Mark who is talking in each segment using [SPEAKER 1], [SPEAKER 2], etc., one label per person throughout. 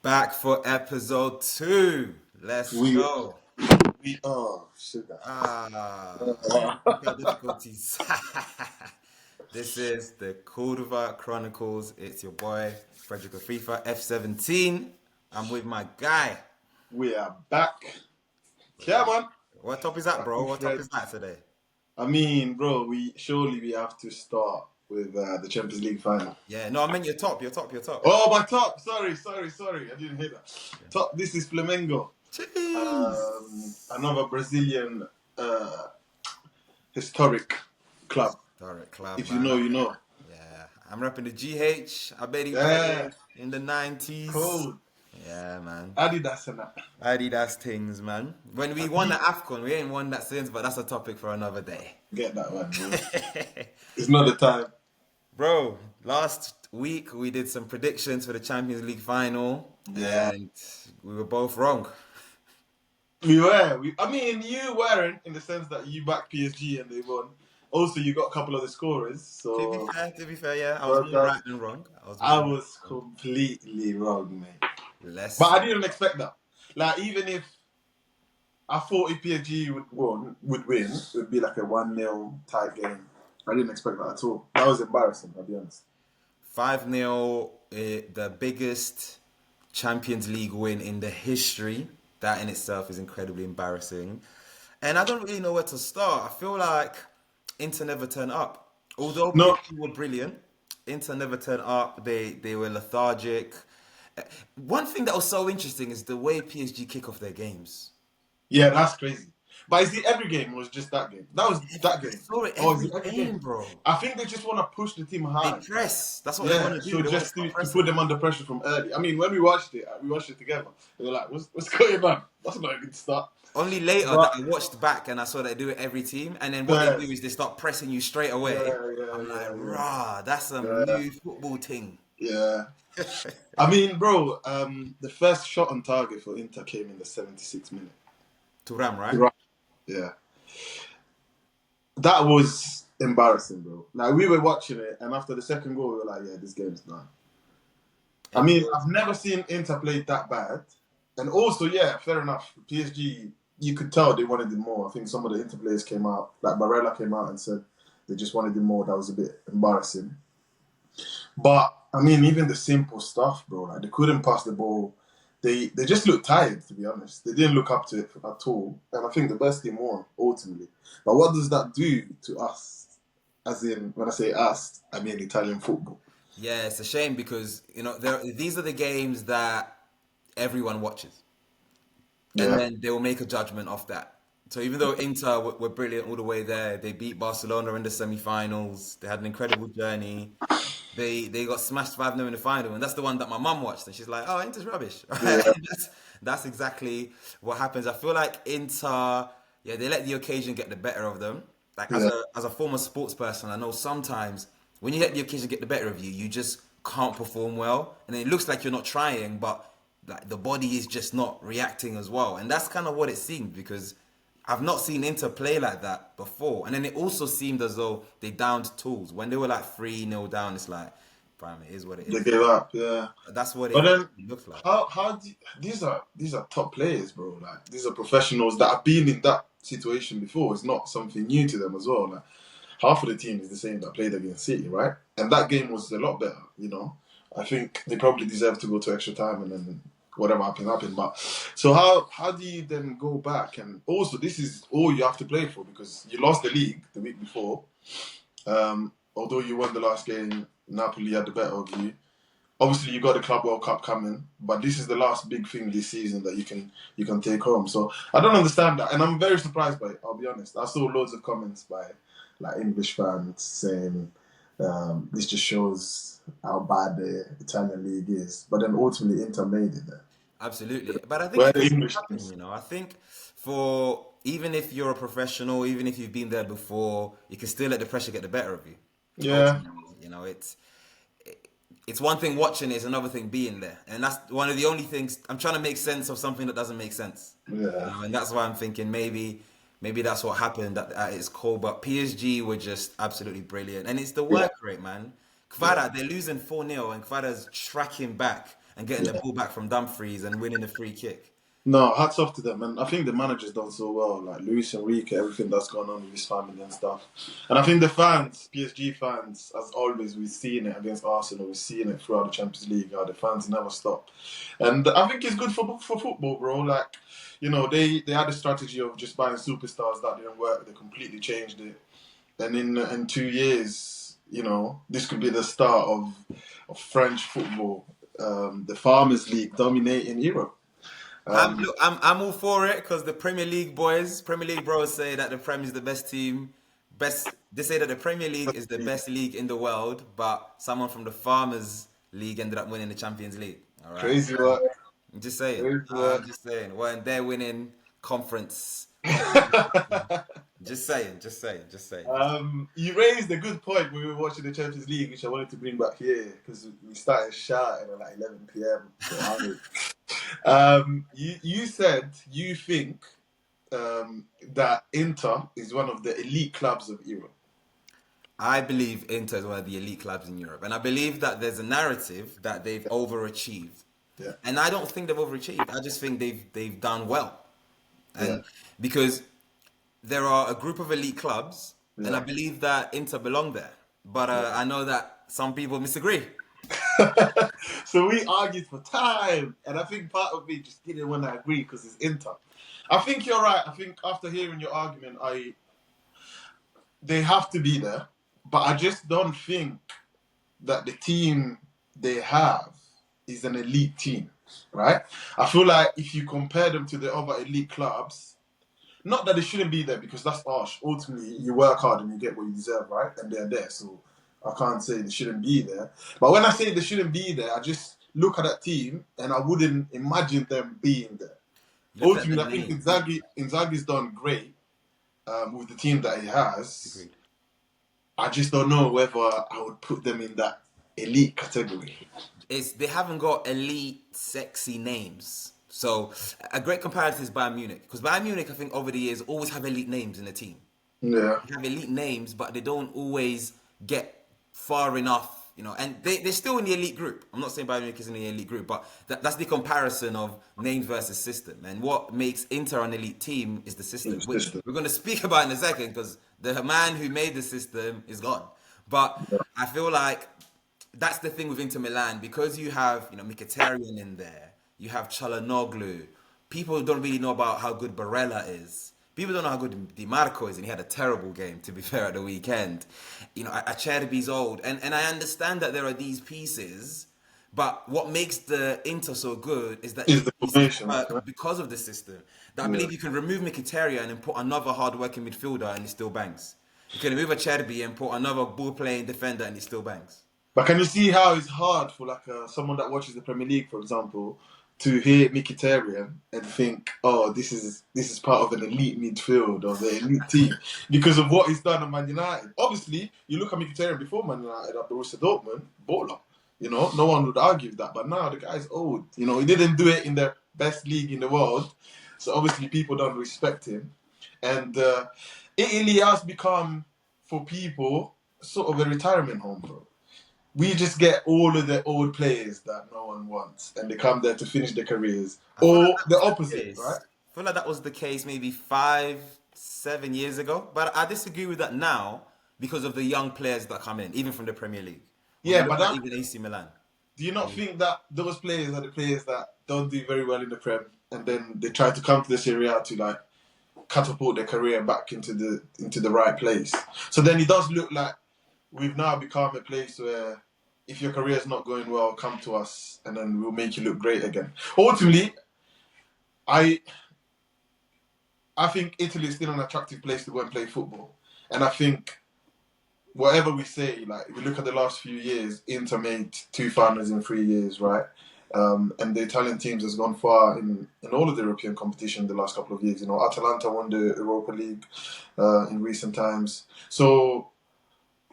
[SPEAKER 1] Back for episode 2. Let's
[SPEAKER 2] We
[SPEAKER 1] go.
[SPEAKER 2] we oh sugar.
[SPEAKER 1] Technical difficulties. This is the Curva Chronicles. It's your boy, Frederick and FIFA F17. I'm with my guy.
[SPEAKER 2] We are back. Yeah,
[SPEAKER 1] Yeah.
[SPEAKER 2] man.
[SPEAKER 1] What top is that,
[SPEAKER 2] Back
[SPEAKER 1] bro?
[SPEAKER 2] with
[SPEAKER 1] What top
[SPEAKER 2] Fred.
[SPEAKER 1] is that today?
[SPEAKER 2] I mean, bro, we have to start with the Champions League final.
[SPEAKER 1] Yeah, no, I meant your top, your top.
[SPEAKER 2] Oh, my top. Sorry. I didn't hear that.
[SPEAKER 1] Yeah.
[SPEAKER 2] Top. This is Flamengo.
[SPEAKER 1] Jeez.
[SPEAKER 2] Another Brazilian historic club.
[SPEAKER 1] Historic club,
[SPEAKER 2] If you
[SPEAKER 1] man.
[SPEAKER 2] know, you know.
[SPEAKER 1] Yeah, I'm repping the GH. I bet he
[SPEAKER 2] Yeah.
[SPEAKER 1] played in the 90s.
[SPEAKER 2] Cold.
[SPEAKER 1] Yeah, man.
[SPEAKER 2] Adidas and that.
[SPEAKER 1] Adidas things, man. When we won the AFCON, we ain't won that since, but that's a topic for another day.
[SPEAKER 2] Get that one, bro. It's not the time.
[SPEAKER 1] Bro, last week we did some predictions for the Champions League final,
[SPEAKER 2] Yeah.
[SPEAKER 1] and we were both wrong.
[SPEAKER 2] We were. I mean, you weren't in the sense that you backed PSG and they won. Also, you got a couple of the scorers, so
[SPEAKER 1] To be fair, yeah, I was
[SPEAKER 2] well
[SPEAKER 1] more
[SPEAKER 2] done.
[SPEAKER 1] right than wrong. I was
[SPEAKER 2] I
[SPEAKER 1] more right
[SPEAKER 2] was
[SPEAKER 1] than wrong.
[SPEAKER 2] completely wrong, mate. But
[SPEAKER 1] Less.
[SPEAKER 2] I didn't expect that. Like, even if I thought if PSG would win, it would be like a 1-0 tie game. I didn't expect that at all. That was embarrassing, I'll be honest.
[SPEAKER 1] 5-0, the biggest Champions League win in the history. That in itself is incredibly embarrassing. And I don't really know where to start. I feel like Inter never turned up. Although
[SPEAKER 2] No,
[SPEAKER 1] PSG were brilliant, Inter never turned up. They were lethargic. One thing that was so interesting is the way PSG kick off their games.
[SPEAKER 2] yeah, that's crazy. But is it every game or was just that game? That was that
[SPEAKER 1] I
[SPEAKER 2] game.
[SPEAKER 1] saw it
[SPEAKER 2] Or is
[SPEAKER 1] every
[SPEAKER 2] it every
[SPEAKER 1] game,
[SPEAKER 2] game?
[SPEAKER 1] bro.
[SPEAKER 2] I think they just want to push the team
[SPEAKER 1] They
[SPEAKER 2] hard.
[SPEAKER 1] press. That's what they want
[SPEAKER 2] Yeah,
[SPEAKER 1] to do.
[SPEAKER 2] so
[SPEAKER 1] They want to
[SPEAKER 2] just
[SPEAKER 1] start
[SPEAKER 2] to put
[SPEAKER 1] pressing.
[SPEAKER 2] them under pressure from early. I mean, when we watched it together. We were like, what's going on? That's not a good start.
[SPEAKER 1] Only later that
[SPEAKER 2] But
[SPEAKER 1] I watched back and I saw they do it every team. And then what they
[SPEAKER 2] yeah,
[SPEAKER 1] do is they start pressing you straight away. I'm like, rah, that's some
[SPEAKER 2] yeah,
[SPEAKER 1] new football thing.
[SPEAKER 2] yeah. I mean, bro, the first shot on target for Inter came in the 76th minute.
[SPEAKER 1] Turam, right?
[SPEAKER 2] Right. Yeah, that was embarrassing, bro. Like we were watching it, and after the second goal, we were like, yeah, this game's done. I
[SPEAKER 1] It
[SPEAKER 2] mean,
[SPEAKER 1] was.
[SPEAKER 2] I've never seen Inter play that bad. And also, yeah, fair enough. PSG, you could tell they wanted it more. I think some of the Inter players came out, like Barella came out and said they just wanted it more. That was a bit embarrassing. But I mean, even the simple stuff, bro. Like they couldn't pass the ball. They just looked tired, to be honest. They didn't look up to it at all. And I think the best team won ultimately. But what does that do to us? As in, when I say us, I mean Italian football.
[SPEAKER 1] Yeah, it's a shame because, these are the games that everyone watches. And
[SPEAKER 2] Yeah,
[SPEAKER 1] then they will make a judgment off that. So even though Inter were brilliant all the way there, they beat Barcelona in the semi-finals. They had an incredible journey. They got smashed 5-0 in the final, and that's the one that my mum watched, and she's like, "Oh, Inter's rubbish." Right?
[SPEAKER 2] yeah,
[SPEAKER 1] That's exactly what happens. I feel like Inter, yeah, they let the occasion get the better of them. Like
[SPEAKER 2] yeah.
[SPEAKER 1] as a former sports person, I know sometimes when you let the occasion get the better of you, you just can't perform well, and it looks like you're not trying, but like the body is just not reacting as well, and that's kind of what it seemed because I've not seen Inter play like that before. And then it also seemed as though they downed tools. When they were like 3-0 down, it's like, fam, it is what it
[SPEAKER 2] They
[SPEAKER 1] is.
[SPEAKER 2] gave up. Yeah.
[SPEAKER 1] That's what
[SPEAKER 2] But
[SPEAKER 1] it
[SPEAKER 2] then,
[SPEAKER 1] looked like.
[SPEAKER 2] these are top players, bro. Like these are professionals that have been in that situation before. It's not something new to them as well. Like half of the team is the same that played against City, right? And that game was a lot better. I think they probably deserve to go to extra time and then whatever happened. But so how do you then go back? And also, this is all you have to play for because you lost the league the week before. Although you won the last game, Napoli had the better of you. Obviously, you got the Club World Cup coming, but this is the last big thing this season that you can take home. So I don't understand that, and I'm very surprised by it. I'll be honest. I saw loads of comments by like English fans saying this just shows how bad the Italian league is. But then ultimately, Inter made it there.
[SPEAKER 1] Absolutely. But I think
[SPEAKER 2] Where
[SPEAKER 1] it
[SPEAKER 2] the
[SPEAKER 1] can still
[SPEAKER 2] English
[SPEAKER 1] happen,
[SPEAKER 2] teams,
[SPEAKER 1] I think for even if you're a professional, even if you've been there before, you can still let the pressure get the better of you.
[SPEAKER 2] yeah,
[SPEAKER 1] Ultimately, it's one thing watching it, it's another thing being there. And that's one of the only things I'm trying to make sense of something that doesn't make sense.
[SPEAKER 2] yeah,
[SPEAKER 1] And that's why I'm thinking maybe that's what happened at its core. But PSG were just absolutely brilliant. And it's the
[SPEAKER 2] yeah,
[SPEAKER 1] work rate, man.
[SPEAKER 2] yeah,
[SPEAKER 1] Kvara, they're losing 4-0 and Kvara's tracking back. and getting the ball back from Dumfries and winning the free kick.
[SPEAKER 2] No, hats off to them, and I think the manager's done so well. Like Luis Enrique, everything that's gone on with his family and stuff. And I think the fans, PSG fans, as always, we've seen it against Arsenal. We've seen it throughout the Champions League. How the fans never stop, and I think it's good for football, bro. Like, you know, they had a strategy of just buying superstars that didn't work. They completely changed it, and in 2 years, you know, this could be the start of French football, the Farmers League dominating Europe.
[SPEAKER 1] I'm all for it because the Premier League boys, Premier League bros say that the Prem is the best team. They say that the Premier League is the best league in the world, but someone from the Farmers League ended up winning the Champions League. All right,
[SPEAKER 2] Crazy work.
[SPEAKER 1] I'm just saying.
[SPEAKER 2] Crazy work.
[SPEAKER 1] I'm just saying. Well, and they're winning conference. Just saying.
[SPEAKER 2] You raised a good point when we were watching the Champions League, which I wanted to bring back here because we started shouting at like 11 p.m. You said you think that Inter is one of the elite clubs of Europe.
[SPEAKER 1] I believe Inter is one of the elite clubs in Europe, and I believe that there's a narrative that they've overachieved.
[SPEAKER 2] Yeah.
[SPEAKER 1] And I don't think they've overachieved. I just think they've done well, and
[SPEAKER 2] Yeah.
[SPEAKER 1] because there are a group of elite clubs, and I believe that Inter belong there. But I know that some people disagree.
[SPEAKER 2] So we argued for time, and I think part of me just didn't want to agree because it's Inter. I think you're right. I think after hearing your argument, they have to be there, but I just don't think that the team they have is an elite team, right? I feel like if you compare them to the other elite clubs, not that they shouldn't be there because that's harsh. Ultimately, you work hard and you get what you deserve, right? And they're there, so I can't say they shouldn't be there. But when I say they shouldn't be there, I just look at that team and I wouldn't imagine them being there. Ultimately, I think Inzaghi's done great with the team that he has.
[SPEAKER 1] Agreed.
[SPEAKER 2] I just don't know whether I would put them in that elite category.
[SPEAKER 1] They haven't got elite, sexy names. So a great comparison is Bayern Munich, because Bayern Munich, I think, over the years always have elite names in the team.
[SPEAKER 2] Yeah.
[SPEAKER 1] They have elite names, but they don't always get far enough, you know. And they're still in the elite group. I'm not saying Bayern Munich is in the elite group, but that's the comparison of names versus system. And what makes Inter an elite team is the system, which we're going to speak about in a second, because the man who made the system is gone. But I feel like that's the thing with Inter Milan, because you have, you know, Mkhitaryan in there, you have Çalhanoğlu. People don't really know about how good Barella is. People don't know how good Di Marco is, and he had a terrible game, to be fair, at the weekend. You know, Acerbi's old, and I understand that there are these pieces, but what makes the Inter so good is that
[SPEAKER 2] the formation,
[SPEAKER 1] because of the system. That I believe you can remove Mkhitaryan and put another hard-working midfielder, and he still bangs. You can remove Acerbi and put another ball-playing defender, and he still bangs.
[SPEAKER 2] But can you see how it's hard for like someone that watches the Premier League, for example, to hear Mkhitaryan and think, oh, this is part of an elite midfield or the elite team because of what he's done at Man United. Obviously, you look at Mkhitaryan before Man United at Borussia Dortmund, baller. You know, no one would argue that. But now the guy's old. You know, he didn't do it in the best league in the world. So obviously people don't respect him. And Italy has become, for people, sort of a retirement home, bro. We just get all of the old players that no one wants, and they come there to finish their careers. Or the opposite, right?
[SPEAKER 1] I feel like that was the case maybe 5-7 years ago, but I disagree with that now because of the young players that come in, even from the Premier League.
[SPEAKER 2] Yeah, but
[SPEAKER 1] even AC Milan.
[SPEAKER 2] Do you not think that those players are the players that don't do very well in the Prem, and then they try to come to the Serie A to like catapult their career back into the right place? So then it does look like we've now become a place where if your career is not going well, come to us and then we'll make you look great again. Ultimately, I think Italy is still an attractive place to go and play football. And I think whatever we say, like if we look at the last few years, Inter made 2 finals in 3 years, right? And the Italian teams has gone far in all of the European competition the last couple of years. You know, Atalanta won the Europa League in recent times. So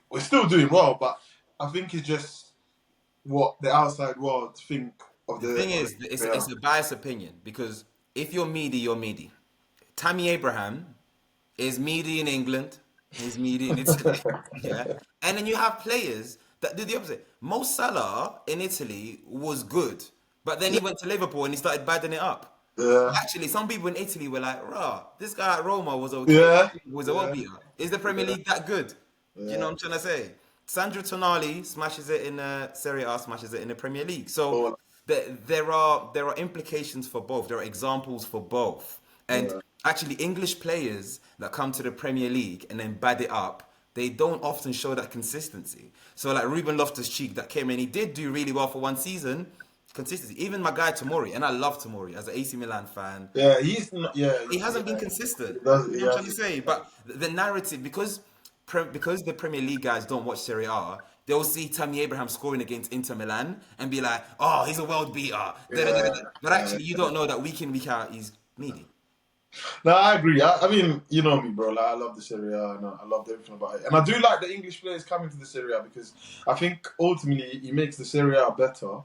[SPEAKER 2] we're still doing well, but I think it's just what the outside world think of the...
[SPEAKER 1] The thing is, it's a biased opinion, because if you're meaty, you're meaty. Tammy Abraham is meaty in England, he's meaty in Italy. Yeah. And then you have players that do the opposite. Mo Salah in Italy was good, But then he went to Liverpool and he started badding it up.
[SPEAKER 2] Yeah,
[SPEAKER 1] Actually, some people in Italy were like, "Rah, this guy at Roma was okay.
[SPEAKER 2] yeah,
[SPEAKER 1] Was a world
[SPEAKER 2] yeah,
[SPEAKER 1] beater. Is the Premier League that good?" Do you know
[SPEAKER 2] yeah.
[SPEAKER 1] what I'm trying to say? Sandro Tonali smashes it in Serie A, smashes it in the Premier League. So
[SPEAKER 2] Oh,
[SPEAKER 1] there are implications for both. There are examples for both. And
[SPEAKER 2] yeah,
[SPEAKER 1] actually, English players that come to the Premier League and then bad it up, they don't often show that consistency. So like Ruben Loftus-Cheek that came in, he did do really well for one season. Consistency. Even my guy Tomori, and I love Tomori as an AC Milan fan.
[SPEAKER 2] yeah. He's not. Yeah,
[SPEAKER 1] He hasn't been
[SPEAKER 2] yeah.
[SPEAKER 1] consistent.
[SPEAKER 2] He does.
[SPEAKER 1] You know
[SPEAKER 2] He
[SPEAKER 1] what I'm trying to
[SPEAKER 2] has.
[SPEAKER 1] say? But the narrative, because the Premier League guys don't watch Serie A, they'll see Tammy Abraham scoring against Inter Milan and be like, "Oh, he's a world beater."
[SPEAKER 2] Yeah.
[SPEAKER 1] But actually, you don't know that week in, week out, he's needy.
[SPEAKER 2] No, I agree. I mean, you know me, bro. Like, I love the Serie A and I love everything about it. And I do like the English players coming to the Serie A because I think ultimately it makes the Serie A better.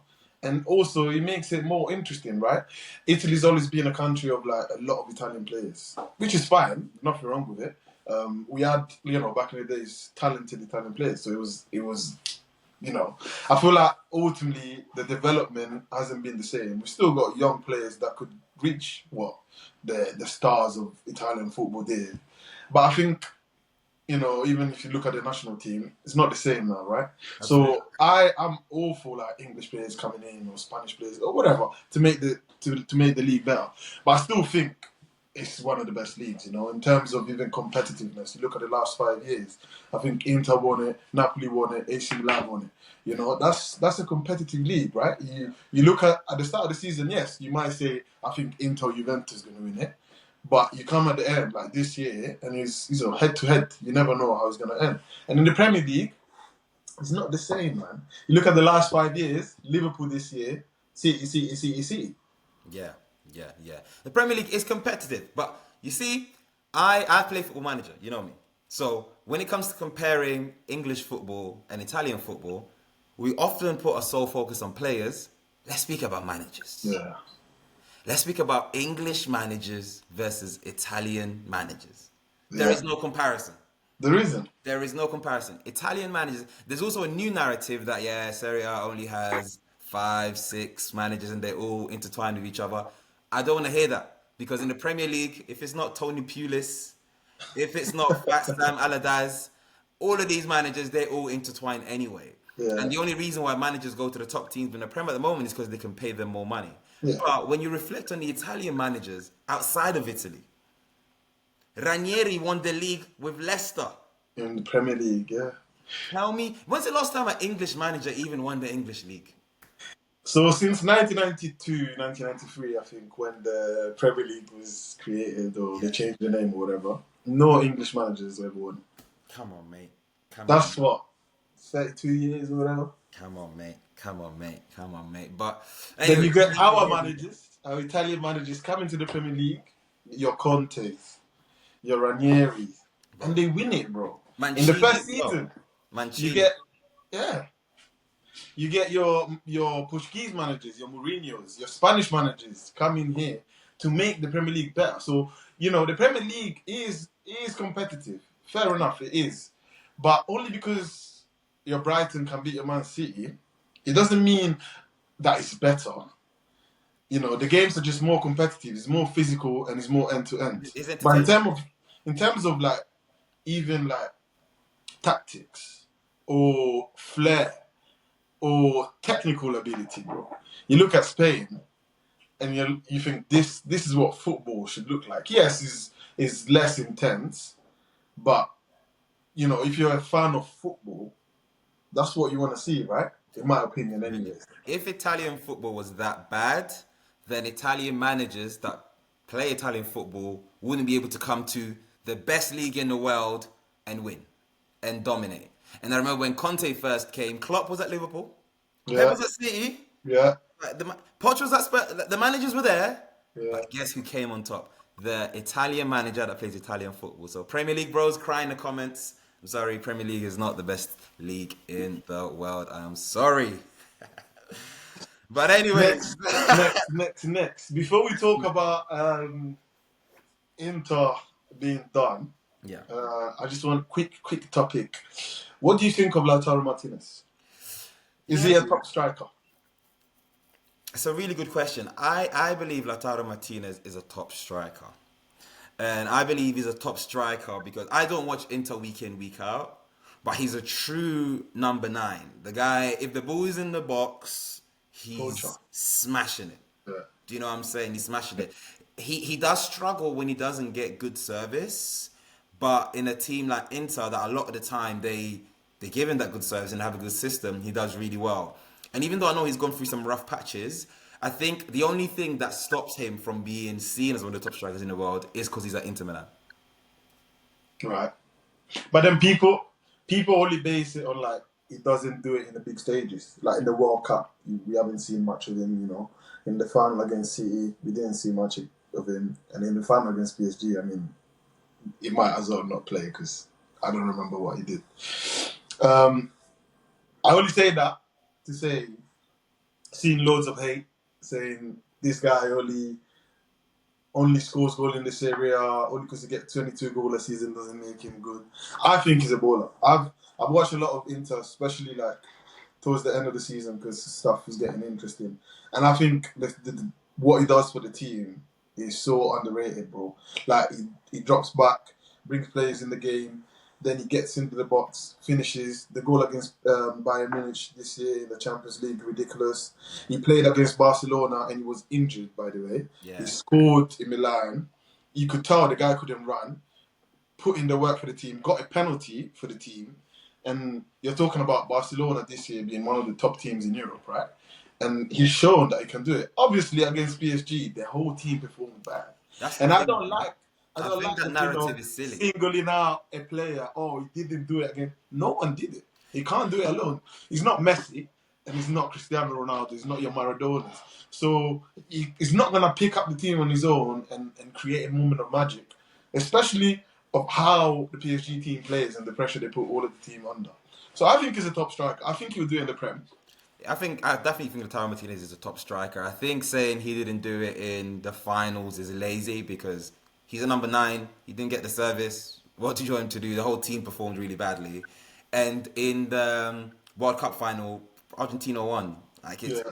[SPEAKER 2] And also it makes it more interesting, right? Italy's always been a country of like a lot of Italian players, which is fine. Nothing wrong with it. We had, back in the days, talented Italian players. So it was, I feel like ultimately the development hasn't been the same. We've still got young players that could reach what the stars of Italian football did. But I think, even if you look at the national team, it's not the same now, right?
[SPEAKER 1] Absolutely.
[SPEAKER 2] So I'm all for like English players coming in or Spanish players or whatever to make the league better. But I still think it's one of the best leagues, in terms of even competitiveness. You look at the last 5 years, I think Inter won it, Napoli won it, AC Milan won it. That's a competitive league, right? You look at the start of the season, yes, you might say, I think Inter or Juventus is going to win it. But you come at the end, like this year, and it's head to head. You never know how it's going to end. And in the Premier League, it's not the same, man. You look at the last 5 years, Liverpool this year, City.
[SPEAKER 1] Yeah, yeah, yeah. The Premier League is competitive, but you see, I play Football Manager. You know me. So when it comes to comparing English football and Italian football, we often put our sole focus on players. Let's speak about managers.
[SPEAKER 2] Yeah.
[SPEAKER 1] Let's speak about English managers versus Italian managers. There
[SPEAKER 2] Yeah.
[SPEAKER 1] is no comparison.
[SPEAKER 2] There isn't.
[SPEAKER 1] There is no comparison. Italian managers. There's also a new narrative that Serie A only has 5, 6 managers and they're all intertwined with each other. I don't want to hear that because in the Premier League, if it's not Tony Pulis, if it's not Fat Sam Allardyce, all of these managers they're all intertwined anyway.
[SPEAKER 2] Yeah.
[SPEAKER 1] And the only reason why managers go to the top teams in the Premier at the moment is because they can pay them more money.
[SPEAKER 2] Yeah.
[SPEAKER 1] But when you reflect on the Italian managers outside of Italy, Ranieri won the league with Leicester.
[SPEAKER 2] In the Premier League, yeah.
[SPEAKER 1] Tell me, when's the last time an English manager even won the English league?
[SPEAKER 2] So since 1992, 1993, I think, when the Premier League was created or they changed the name or whatever, no English managers ever won.
[SPEAKER 1] Come on, mate.
[SPEAKER 2] That's what, 32 years or whatever?
[SPEAKER 1] Come on, mate. Come on, mate. Come on, mate. But
[SPEAKER 2] Then
[SPEAKER 1] anyway,
[SPEAKER 2] you get our managers, our Italian managers coming to the Premier League, your Contes, your Ranieri, and they win it, bro.
[SPEAKER 1] Mancini
[SPEAKER 2] In the first
[SPEAKER 1] as well.
[SPEAKER 2] season,
[SPEAKER 1] Mancini.
[SPEAKER 2] you get your Portuguese managers, your Mourinho's, your Spanish managers coming here to make the Premier League better. So, the Premier League is competitive. Fair enough, it is. But only because your Brighton can beat your Man City, it doesn't mean that it's better. The games are just more competitive. It's more physical and it's more end to end. But in terms of like even like tactics or flair or technical ability, bro, you look at Spain and you think this is what football should look like. Yes, is less intense, but if you're a fan of football, that's what you want to see, right? In my opinion, anyways.
[SPEAKER 1] If Italian football was that bad, then Italian managers that play Italian football wouldn't be able to come to the best league in the world and win and dominate. And I remember when Conte first came, Klopp was at Liverpool,
[SPEAKER 2] Yeah.
[SPEAKER 1] Pep was at City,
[SPEAKER 2] Yeah.
[SPEAKER 1] Poch was at Spurs. The managers were there,
[SPEAKER 2] Yeah.
[SPEAKER 1] but guess who came on top? The Italian manager that plays Italian football. So Premier League bros cry in the comments. I'm sorry, Premier League is not the best league in the world. I am sorry. But anyway.
[SPEAKER 2] Next. Before we talk about Inter being done,
[SPEAKER 1] Yeah.
[SPEAKER 2] I just want quick topic. What do you think of Lautaro Martinez? Is he a top striker?
[SPEAKER 1] It's a really good question. I believe Lautaro Martinez is a top striker. And I believe he's a top striker because I don't watch Inter week in, week out. But he's a true number nine. The guy, if the ball is in the box,
[SPEAKER 2] Poacher.
[SPEAKER 1] he's smashing it.
[SPEAKER 2] Yeah.
[SPEAKER 1] Do you know what I'm saying? He's smashing it. He does struggle when he doesn't get good service. But in a team like Inter, that a lot of the time they give him that good service and have a good system, he does really well. And even though I know he's gone through some rough patches, I think the only thing that stops him from being seen as one of the top strikers in the world is because he's at Inter Milan.
[SPEAKER 2] Right. But then people only base it on like he doesn't do it in the big stages. Like in the World Cup, we haven't seen much of him. In the final against City, we didn't see much of him, and in the final against PSG, I mean, he might as well not play because I don't remember what he did. I only say that to say, seen loads of hate saying this guy only scores goal in the Serie A only because he gets 22 goals a season doesn't make him good. I think he's a baller. I've watched a lot of Inter, especially like towards the end of the season because stuff is getting interesting, and I think what he does for the team is so underrated, bro. Like he drops back, brings players in the game, then he gets into the box, finishes the goal against Bayern Munich this year in the Champions League, ridiculous. He played against Barcelona and he was injured, by the way.
[SPEAKER 1] Yeah.
[SPEAKER 2] He scored in Milan. You could tell the guy couldn't run, put in the work for the team, got a penalty for the team. And you're talking about Barcelona this year being one of the top teams in Europe, right? And he's shown that he can do it. Obviously, against PSG, the whole team performed bad. And I don't like
[SPEAKER 1] that narrative is silly.
[SPEAKER 2] Singling out a player. Oh, he didn't do it again. No one did it. He can't do it alone. He's not Messi, and he's not Cristiano Ronaldo. He's not your Maradonas. So he's not gonna pick up the team on his own and create a moment of magic, especially of how the PSG team plays and the pressure they put all of the team under. So I think he's a top striker. I think he'll do it in the Prem.
[SPEAKER 1] I definitely think Lautaro Martinez is a top striker. I think saying he didn't do it in the finals is lazy because he's a number 9. He didn't get the service. What did you want him to do? The whole team performed really badly. And in the World Cup final, Argentina won. Like you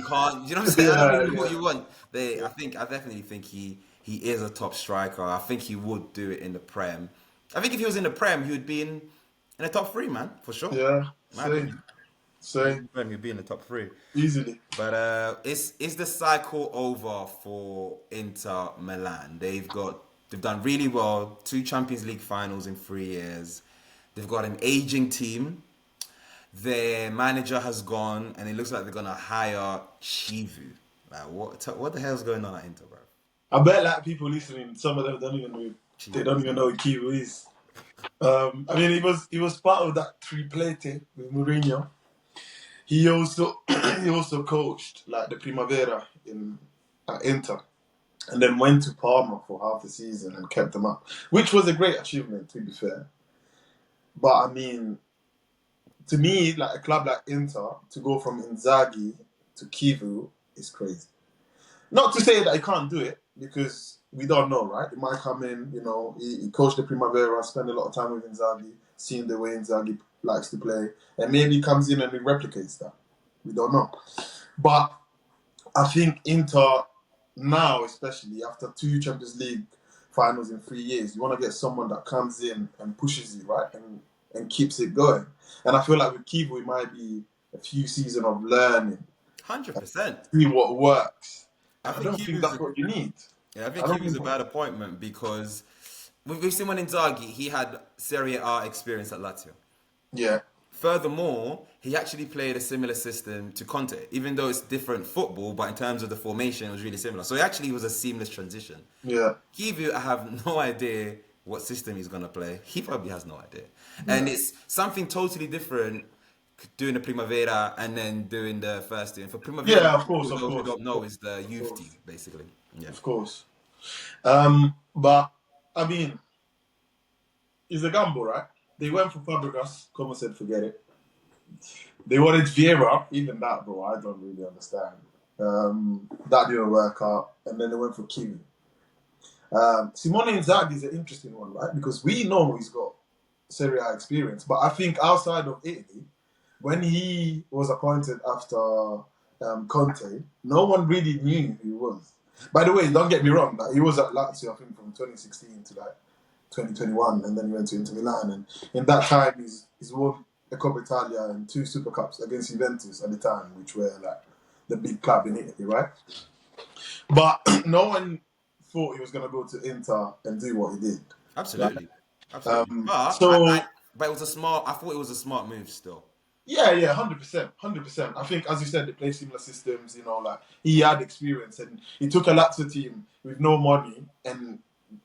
[SPEAKER 1] can't. You know what I'm saying? I don't know what you want. I definitely think he is a top striker. I think he would do it in the Prem. I think if he was in the Prem, he would be in the top 3, man, for sure.
[SPEAKER 2] Yeah, same.
[SPEAKER 1] He'd be in the top 3
[SPEAKER 2] easily.
[SPEAKER 1] But is the cycle over for Inter Milan? They've done really well. 2 Champions League finals in 3 years. They've got an aging team. Their manager has gone, and it looks like they're gonna hire Chivu. Like what the hell's going on at Inter, bro?
[SPEAKER 2] I bet like people listening, some of them don't even know who Kivu is. I mean, he was part of that triplete with Mourinho. He also coached like the Primavera at Inter, and then went to Parma for half the season and kept them up, which was a great achievement, to be fair. But I mean, to me, like a club like Inter to go from Inzaghi to Kivu is crazy. Not to say that he can't do it, because we don't know, right? He might come in, he coached the Primavera, spend a lot of time with Inzaghi, seeing the way Inzaghi likes to play, and maybe he comes in and he replicates that. We don't know. But I think Inter now, especially after 2 Champions League finals in 3 years, you want to get someone that comes in and pushes you, right? And keeps it going. And I feel like with Kivu, it might be a few seasons of learning.
[SPEAKER 1] 100%.
[SPEAKER 2] See what works.
[SPEAKER 1] I
[SPEAKER 2] don't think that's what you need.
[SPEAKER 1] Yeah, I think Kivu's a bad appointment because we've seen when Inzaghi, he had Serie A experience at Lazio.
[SPEAKER 2] Yeah.
[SPEAKER 1] Furthermore, he actually played a similar system to Conte, even though it's different football, but in terms of the formation, it was really similar. So it actually was a seamless transition.
[SPEAKER 2] Yeah.
[SPEAKER 1] Kivu, I have no idea what system he's going to play. He probably has no idea. Yeah. And it's something totally different doing the Primavera and then doing the first team. For Primavera,
[SPEAKER 2] yeah, of course.
[SPEAKER 1] Who don't know is the youth team, basically. Yeah.
[SPEAKER 2] Of course. But, I mean, it's a gamble, right? They went for Fabregas. Como said, forget it. They wanted Vieira. Even that, bro, I don't really understand. That didn't work out. And then they went for Kivu. Simone Inzaghi is an interesting one, right? Because we know he's got Serie A experience. But I think outside of Italy, when he was appointed after Conte, no one really knew who he was. By the way, don't get me wrong, like, he was at Lazio, I think, from 2016 to like 2021, and then he went to Inter Milan, and in that time he's won the Coppa Italia and 2 Super Cups against Juventus at the time, which were like the big club in Italy, right? But no one thought he was going to go to Inter and do what he did.
[SPEAKER 1] Absolutely,
[SPEAKER 2] Right?
[SPEAKER 1] absolutely.
[SPEAKER 2] So
[SPEAKER 1] But it was a smart. I thought it was a smart move still.
[SPEAKER 2] yeah, 100%. I think, as you said, they play similar systems. You know, like he had experience, and he took a Lazio team with no money and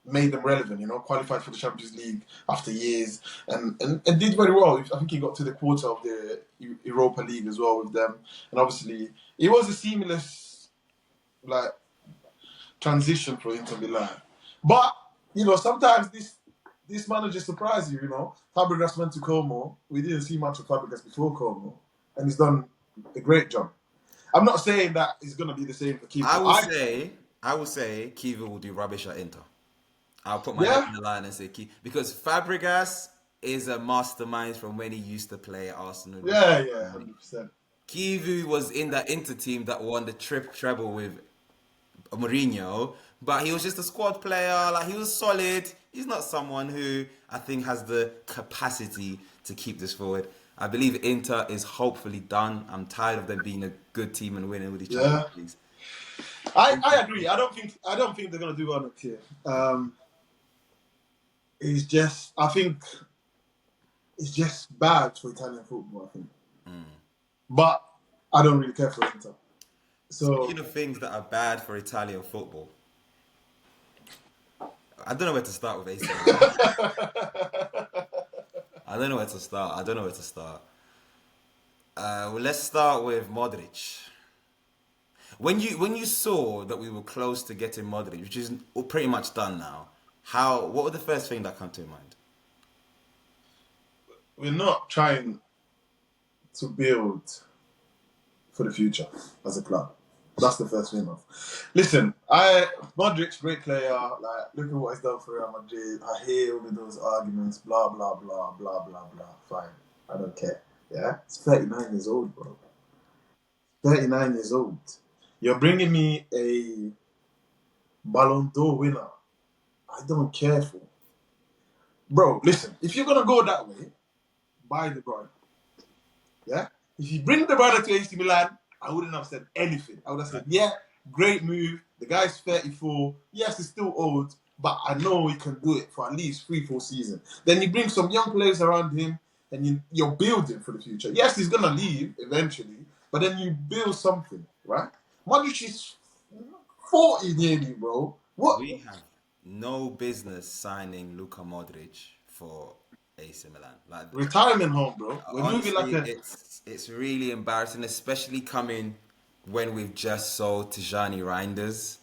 [SPEAKER 2] made them relevant. You know, qualified for the Champions League after years, and did very well. I think he got to the quarter of the Europa League as well with them, and obviously it was a seamless like transition for Inter Milan. But you know, sometimes this manager surprise you. You know, Fabregas went to Como. We didn't see much of Fabregas before Como, and he's done a great job. I'm not saying that it's going to be the same for Kiva.
[SPEAKER 1] I will say Kiva will do rubbish at Inter. I'll put my neck
[SPEAKER 2] Yeah,
[SPEAKER 1] in the line and say Kiva because Fabregas is a mastermind from when he used to play at Arsenal.
[SPEAKER 2] yeah, 100%.
[SPEAKER 1] Kivu was in that Inter team that won the treble with Mourinho, but he was just a squad player. Like he was solid. He's not someone who I think has the capacity to keep this forward. I believe Inter is hopefully done. I'm tired of them being a good team and winning with each other.
[SPEAKER 2] Yeah, I agree. I don't think they're going to do well next year. It's just I think it's just bad for Italian football. I think, but I don't really care for Inter. So
[SPEAKER 1] Speaking of things that are bad for Italian football, I don't know where to start with AC Milan. I don't know where to start. Well, let's start with Modric. When you saw that we were close to getting Modric, which is pretty much done now, what was the first thing that came to your mind?
[SPEAKER 2] we're not trying to build for the future as a club. That's the first thing. Listen, Modric, great player. Like, look at what he's done for Real Madrid. I hear all of those arguments. Blah blah blah blah blah blah. Fine, I don't care. Yeah, he's 39 years old, bro. 39 years old. You're bringing me a Ballon d'Or winner. I don't care for. Bro, listen. If you're gonna go that way, buy the brother. Yeah. If you bring the brother to AC Milan, I wouldn't have said anything. I would have said, yeah, great move. The guy's 34. Yes, he's still old, but I know he can do it for at least 3-4 seasons. Then you bring some young players around him, and you're building for the future. Yes, he's gonna leave eventually, but then you build something, right? Modric is 40 nearly, bro. What?
[SPEAKER 1] We have no business signing Luka Modric for AC Milan. Like
[SPEAKER 2] Retirement home, bro. We're moving like
[SPEAKER 1] honestly,
[SPEAKER 2] a.
[SPEAKER 1] it's really embarrassing, especially coming when we've just sold Tijani Reinders,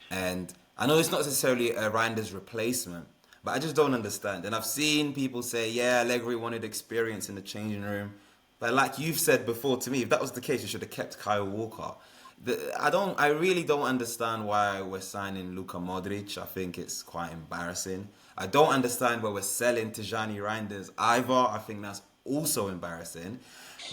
[SPEAKER 1] and I know it's not necessarily a Reinders replacement, but I just don't understand. And I've seen people say, yeah, Allegri wanted experience in the changing room, but like you've said before to me, if that was the case, you should have kept Kyle Walker. I really don't understand why we're signing Luka Modric. I think it's quite embarrassing. I don't understand why we're selling Tijani Reinders either. I think that's also embarrassing.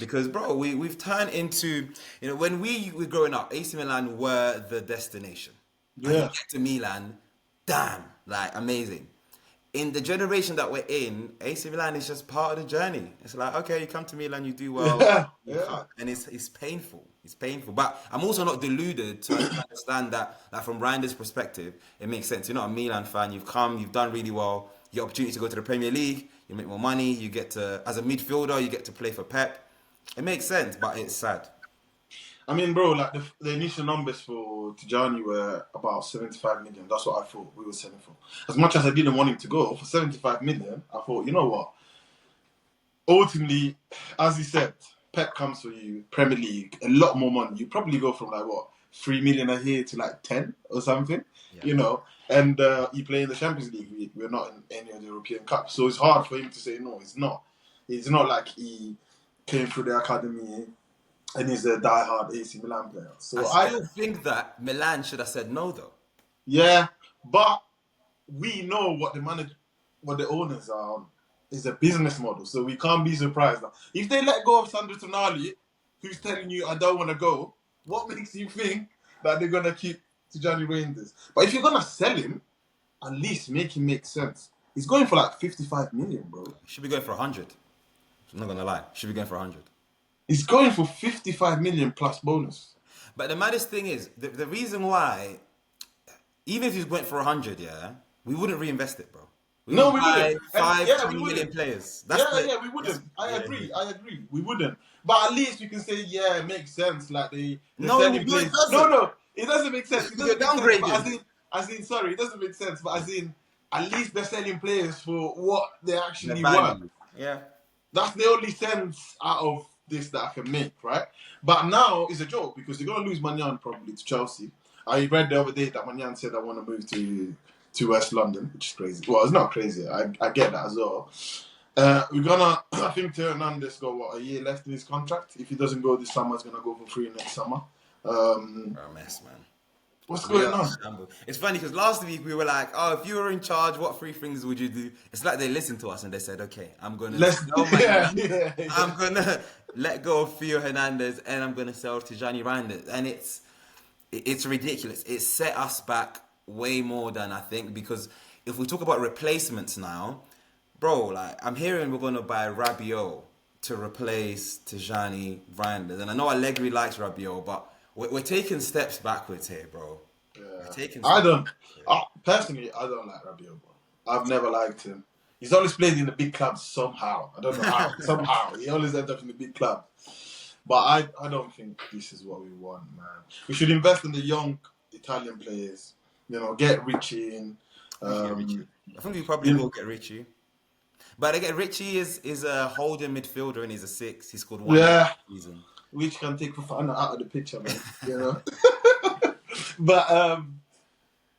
[SPEAKER 1] Because, bro, we've turned into, when we were growing up, AC Milan were the destination. And you
[SPEAKER 2] Yeah.
[SPEAKER 1] get to Milan, damn, like, amazing. In the generation that we're in, AC Milan is just part of the journey. It's like, okay, you come to Milan, you do well,
[SPEAKER 2] Yeah.
[SPEAKER 1] you
[SPEAKER 2] Yeah.
[SPEAKER 1] come, and it's painful. It's painful. But I'm also not deluded to understand that, like, from Ryan's perspective, it makes sense. You're not a Milan fan. You've come, you've done really well. Your opportunity to go to the Premier League, you make more money. You get to, as a midfielder, you get to play for Pep. It makes sense, but it's sad.
[SPEAKER 2] I mean, bro, like the initial numbers for Tijani were about 75 million. That's what I thought we were selling for. As much as I didn't want him to go, for 75 million, I thought, you know what? Ultimately, as he said, Pep comes for you, Premier League, a lot more money. You probably go from like, what, 3 million a year to like 10 or something,
[SPEAKER 1] Yeah.
[SPEAKER 2] And you play in the Champions League. We're not in any of the European Cups. So it's hard for him to say no. It's not. It's not like he came through the academy and he's a die-hard AC Milan player.
[SPEAKER 1] I
[SPEAKER 2] So
[SPEAKER 1] still think that Milan should have said no, though.
[SPEAKER 2] yeah, but we know what the owners are on. It's a business model, so we can't be surprised. Now, if they let go of Sandro Tonali, who's telling you, I don't want to go, What makes you think that they're gonna keep Tijani Reinders? But if you're gonna sell him, at least make him make sense. He's going for like 55 million, bro.
[SPEAKER 1] Should be going for 100. I'm not gonna lie. Should be going for 100.
[SPEAKER 2] He's going for 55 million plus bonus.
[SPEAKER 1] But the maddest thing is the reason why, even if he went for 100, yeah, we wouldn't reinvest it, bro. We
[SPEAKER 2] No,
[SPEAKER 1] would
[SPEAKER 2] we wouldn't.
[SPEAKER 1] buy
[SPEAKER 2] And
[SPEAKER 1] five,
[SPEAKER 2] yeah, we
[SPEAKER 1] 20 million
[SPEAKER 2] wouldn't.
[SPEAKER 1] players.
[SPEAKER 2] Yeah,
[SPEAKER 1] That's the.
[SPEAKER 2] yeah, we wouldn't. I
[SPEAKER 1] Yeah.
[SPEAKER 2] agree. I agree. We wouldn't. But at least we can say, yeah, it makes sense. Like they're
[SPEAKER 1] No,
[SPEAKER 2] selling
[SPEAKER 1] no, it
[SPEAKER 2] players. No,
[SPEAKER 1] doesn't.
[SPEAKER 2] no, it doesn't make sense. It
[SPEAKER 1] You're
[SPEAKER 2] doesn't make sense. But
[SPEAKER 1] downgrading.
[SPEAKER 2] sorry, it doesn't make sense. But at least they're selling players for what they
[SPEAKER 1] The
[SPEAKER 2] actually worth.
[SPEAKER 1] value. Yeah.
[SPEAKER 2] That's the only sense out of this that I can make, right? But now it's a joke because they're gonna lose Manyan probably to Chelsea. I read the other day that Manyan said I want to move to West London, which is crazy. Well, it's not crazy. I get that as well. We're gonna. I think Hernandez got a year left in his contract. If he doesn't go this summer, he's gonna go for free next summer.
[SPEAKER 1] We're a mess, man.
[SPEAKER 2] What's going on?
[SPEAKER 1] It's funny because last week we were like, "Oh, if you were in charge, what three things would you do?" It's like they listened to us and they said, "Okay, I'm gonna
[SPEAKER 2] Yeah.
[SPEAKER 1] I'm gonna let go of Theo Hernandez and I'm gonna sell Tijani Reinders." And it's ridiculous. It set us back way more than I think, because if we talk about replacements now, bro, like I'm hearing we're gonna buy Rabiot to replace Tijani Reinders, and I know Allegri likes Rabiot, but we're taking steps backwards here, bro.
[SPEAKER 2] Yeah. Personally, I don't like Rabiot, bro. I've never liked him. He's always played in the big clubs somehow. I don't know how. Somehow. He always ends up in the big club. But I don't think this is what we want, man. We should invest in the young Italian players. You know, get Richie in.
[SPEAKER 1] I think we probably will get Richie. But again, Richie is a holding midfielder and he's a 6. He scored 1 season.
[SPEAKER 2] Which can take Fofana out of the picture, man. You know? But,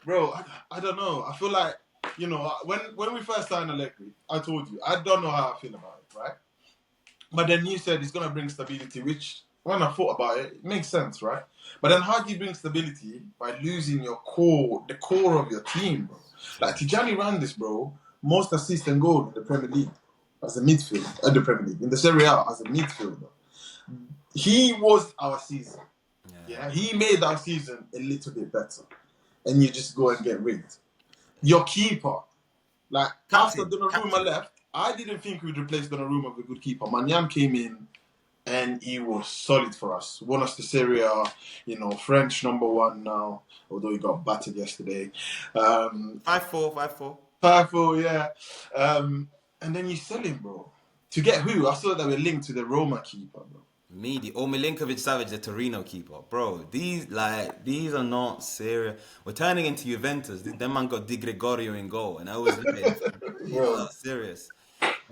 [SPEAKER 2] bro, I don't know. I feel like, you know, when we first signed Allegri, I told you, I don't know how I feel about it, right? But then you said it's going to bring stability, which, when I thought about it, it makes sense, right? But then how do you bring stability by losing the core of your team, bro? Like Tijani Reinders, bro, most assists and goals in the Premier League as a midfielder, the Premier League, in the Serie A as a midfielder. He was our season. Yeah, he made our season a little bit better. And you just go and get rid. Your keeper, like after Donnarumma left, I didn't think we'd replace Donnarumma with a good keeper. Manyan came in and he was solid for us. Won us the Serie A, you know, French #1 now, although he got battered yesterday.
[SPEAKER 1] 5-4.
[SPEAKER 2] 5-4, yeah. And then you sell him, bro. To get who? I saw that we're linked to the Roma keeper, bro.
[SPEAKER 1] Milinkovic-Savic, the Torino keeper. Bro, these are not serious. We're turning into Juventus. Them man got Di Gregorio in goal. And I was like, these are not serious.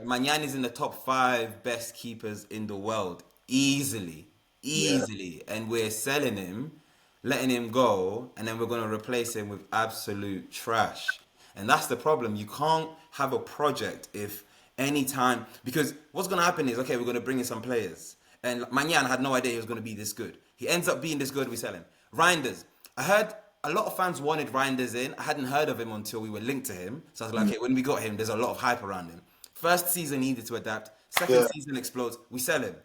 [SPEAKER 1] Mañan is in the top 5 best keepers in the world. Easily. Yeah. And we're selling him, letting him go, and then we're going to replace him with absolute trash. And that's the problem. You can't have a project if any time... Because what's going to happen is, okay, we're going to bring in some players. And Mañan had no idea he was going to be this good. He ends up being this good, we sell him. Reinders. I heard a lot of fans wanted Reinders in. I hadn't heard of him until we were linked to him. So I was like, okay, when we got him, there's a lot of hype around him. First season needed to adapt. Second season explodes. We sell him.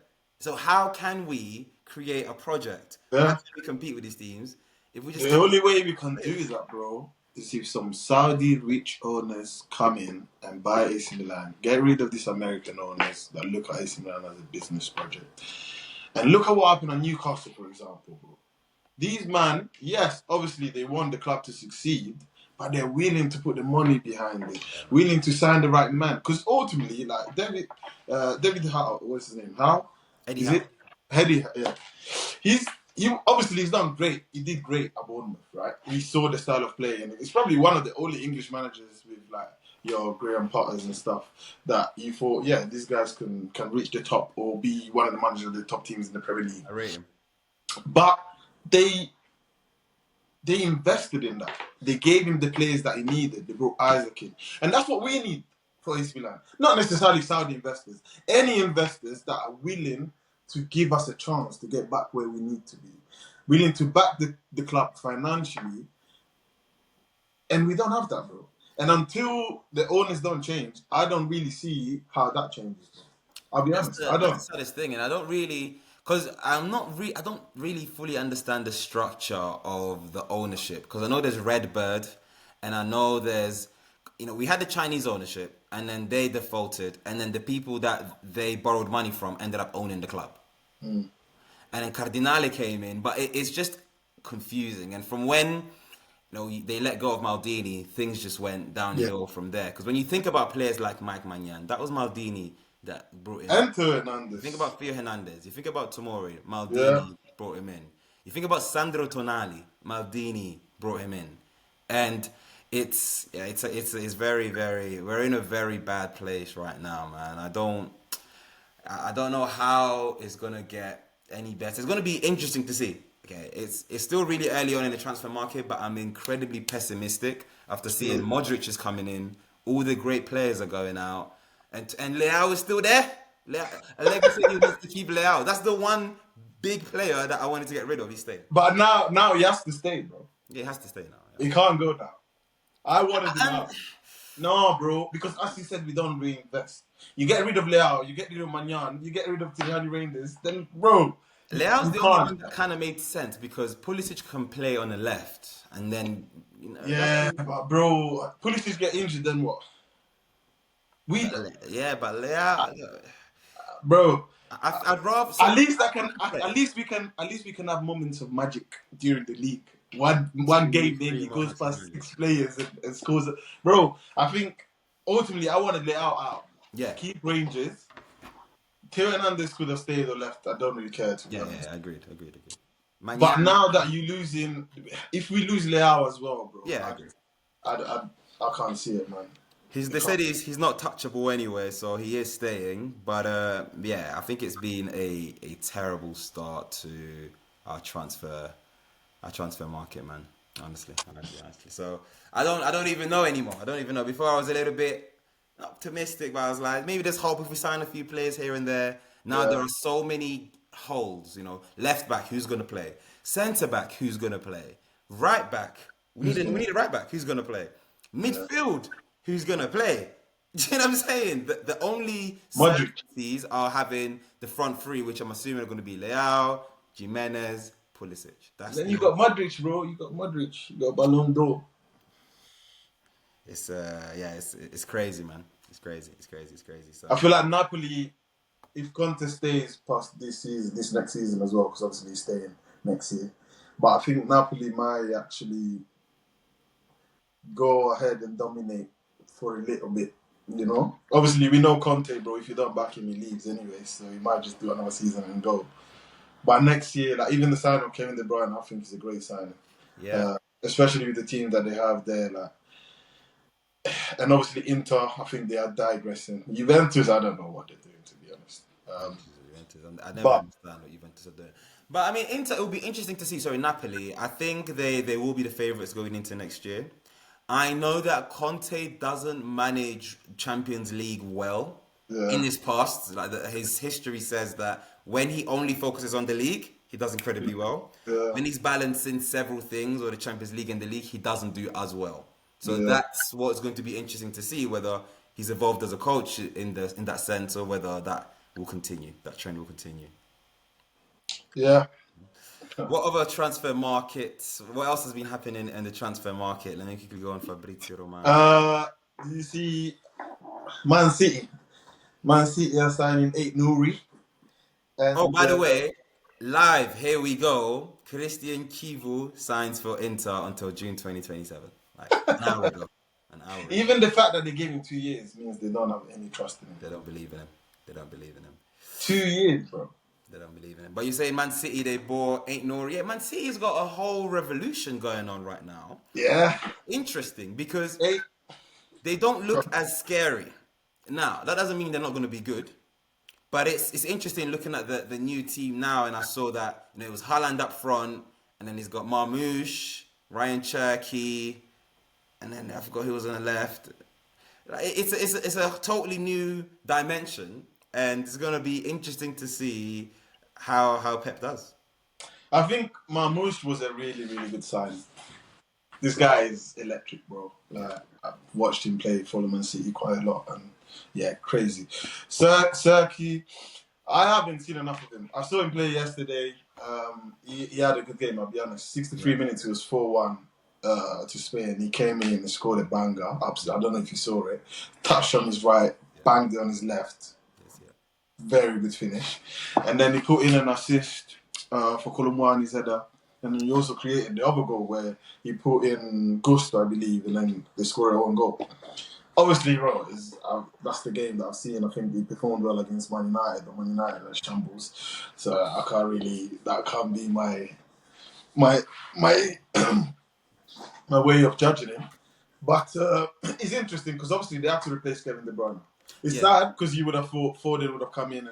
[SPEAKER 1] So how can we create a project? How can we compete with these teams if we just...
[SPEAKER 2] The only way we can do that, bro, is if some Saudi rich owners come in and buy AC Milan. Get rid of these American owners that look at AC Milan as a business project. And look at what happened at Newcastle, for example, bro. These man, yes, obviously they want the club to succeed, but they're willing to put the money behind it, willing to sign the right man. Because ultimately, like David Howe, what's his name? Howe?
[SPEAKER 1] Eddie Howe.
[SPEAKER 2] Eddie, yeah. He's done great. He did great at Bournemouth, right? We saw the style of play, and it's probably one of the only English managers with like your Graham Potters and stuff that you thought, yeah, these guys can reach the top or be one of the managers of the top teams in the Premier League.
[SPEAKER 1] I rate him.
[SPEAKER 2] But they invested in that. They gave him the players that he needed. They brought Isaac in. And that's what we need for AC Milan. Not necessarily Saudi investors. Any investors that are willing to give us a chance to get back where we need to be. Willing to back the club financially. And we don't have that, bro. And until the owners don't change, I don't really see how that changes, bro. I'll be honest. I don't.
[SPEAKER 1] That's the saddest thing. And I don't really... Because I don't really fully understand the structure of the ownership. Because I know there's Redbird, and I know there's, we had the Chinese ownership, and then they defaulted, and then the people that they borrowed money from ended up owning the club. And then Cardinale came in, but it's just confusing. And from when they let go of Maldini, things just went downhill from there. Because when you think about players like Mike Maignan, that was Maldini that brought him.
[SPEAKER 2] And Theo
[SPEAKER 1] You think
[SPEAKER 2] Hernandez.
[SPEAKER 1] about Theo Hernandez. You think about Tomori,
[SPEAKER 2] Yeah.
[SPEAKER 1] Maldini brought him in. You think about Sandro Tonali, Maldini brought him in. And it's very, very, we're in a very bad place right now, man. I don't know how it's gonna get any better. It's gonna be interesting to see. Okay, it's still really early on in the transfer market, but I'm incredibly pessimistic after seeing Modric is coming in. All the great players are going out, and Leao is still there. Allegri said he wants to keep Leao. That's the one big player that I wanted to get rid of. He's staying.
[SPEAKER 2] But now he has to stay, bro.
[SPEAKER 1] Yeah, he has to stay now.
[SPEAKER 2] He can't go now. I wanted him
[SPEAKER 1] And
[SPEAKER 2] out. No, bro, because as you said, we don't reinvest. You get rid of Leao, you get rid of Magnan, you get rid of Tijani Reinders, then, bro,
[SPEAKER 1] Leao's
[SPEAKER 2] you
[SPEAKER 1] the only
[SPEAKER 2] can't.
[SPEAKER 1] one that kind of made sense because Pulisic can play on the left, and then
[SPEAKER 2] Yeah, but bro, Pulisic get injured, then what? We,
[SPEAKER 1] but Leao,
[SPEAKER 2] bro,
[SPEAKER 1] I'd rather.
[SPEAKER 2] at least at least we can have moments of magic during the league. One game, maybe he goes past 6 players and scores. Bro, I think ultimately I wanted Leao out.
[SPEAKER 1] Yeah.
[SPEAKER 2] Keep Rangers. Theo Hernandez could have stayed or left. I don't really care to be
[SPEAKER 1] Yeah,
[SPEAKER 2] honest.
[SPEAKER 1] agreed.
[SPEAKER 2] But now that you losing, if we lose Leao as well, bro,
[SPEAKER 1] Yeah, I agree.
[SPEAKER 2] I can't see it, man.
[SPEAKER 1] They said he's not touchable anyway, so he is staying. But yeah, I think it's been a terrible start to our transfer market, man. Honestly. So I don't even know anymore. I don't even know. Before I was a little bit optimistic, but I was like, maybe there's hope if we sign a few players here and there. Now there are so many holes. Left back, who's gonna play? Centre back, who's gonna play? Right back, we need a right back, who's gonna play? Midfield, who's gonna play? Do you know what I'm saying? The only
[SPEAKER 2] Modric.
[SPEAKER 1] certainties are having the front three, which I'm assuming are going to be Leao, Jimenez, Pulisic.
[SPEAKER 2] Then you got Modric, bro. You got Modric. You got Ballon d'Or.
[SPEAKER 1] It's crazy, man. It's crazy. So
[SPEAKER 2] I feel like Napoli, if Conte stays past this next season as well, because obviously he's staying next year. But I think Napoli might actually go ahead and dominate for a little bit. Obviously we know Conte, bro. If you don't back him, he leaves anyway. So he might just do another season and go. But next year, like even the signing of Kevin De Bruyne, I think is a great signing.
[SPEAKER 1] Yeah.
[SPEAKER 2] Especially with the team that they have there, like. And obviously Inter, I think they are digressing. Juventus, I don't know what they're doing, to be honest.
[SPEAKER 1] I never understand what Juventus are doing. But I mean, Inter, it will be interesting to see. Sorry, Napoli. I think they will be the favourites going into next year. I know that Conte doesn't manage Champions League well in his past. Like his history says that when he only focuses on the league, he does incredibly well.
[SPEAKER 2] Yeah.
[SPEAKER 1] When he's balancing several things, or the Champions League and the league, he doesn't do as well. So that's what's going to be interesting to see, whether he's evolved as a coach in that sense, or whether that trend will continue.
[SPEAKER 2] Yeah.
[SPEAKER 1] What other transfer markets? What else has been happening in the transfer market? Let me quickly go on Fabrizio Romano.
[SPEAKER 2] You see, Man City. Man City are signing 8 Nouri.
[SPEAKER 1] Oh, by the way, live, here we go. Christian Kivu signs for Inter until June 2027. Like an hour ago.
[SPEAKER 2] Even the fact that they gave him 2 years means they don't have any trust in him.
[SPEAKER 1] They don't believe in him.
[SPEAKER 2] 2 years, bro.
[SPEAKER 1] They don't believe in him. But you say Man City, they bought Ain't Nori. Yeah, Man City's got a whole revolution going on right now.
[SPEAKER 2] Yeah.
[SPEAKER 1] Interesting, because they don't look as scary. Now, that doesn't mean they're not going to be good. But it's interesting looking at the new team now, and I saw that it was Haaland up front, and then he's got Marmoush, Ryan Cherky, and then I forgot who was on the left. It's a totally new dimension, and it's going to be interesting to see how Pep does.
[SPEAKER 2] I think Marmoush was a really, really good sign. This guy is electric, bro. Like, I've watched him play for Man City quite a lot, and yeah, crazy. Serki, I haven't seen enough of him. I saw him play yesterday. He had a good game, I'll be honest. 63 minutes, it was 4-1 to Spain. He came in and scored a banger. I don't know if you saw it. Touched on his right, banged it on his left.
[SPEAKER 1] Yes, yeah.
[SPEAKER 2] Very good finish. And then he put in an assist for Colomwani's header. And he also created the other goal where he put in Gusto, I believe, and then they scored a own goal. Obviously, bro, that's the game that I've seen. I think he performed well against Man United, but Man United are shambles. So that can't be my my way of judging him. But it's interesting because obviously they had to replace Kevin De Bruyne. It's sad because you would have thought Foden would have come in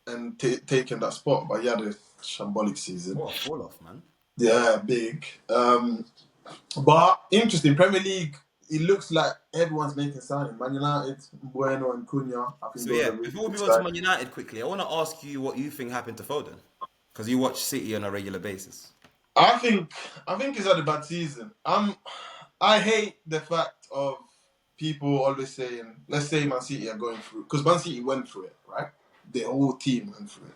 [SPEAKER 2] and taken that spot, but he had a shambolic season.
[SPEAKER 1] What a fall off, man.
[SPEAKER 2] Yeah, big. But interesting, Premier League, it looks like everyone's making signing. Man United, Bueno and Cunha.
[SPEAKER 1] Before we move on to Man United quickly, I want to ask you what you think happened to Foden. Because you watch City on a regular basis.
[SPEAKER 2] I think he's had a bad season. I hate the fact of people always saying, let's say Man City are going through, because Man City went through it, right? The whole team went through it.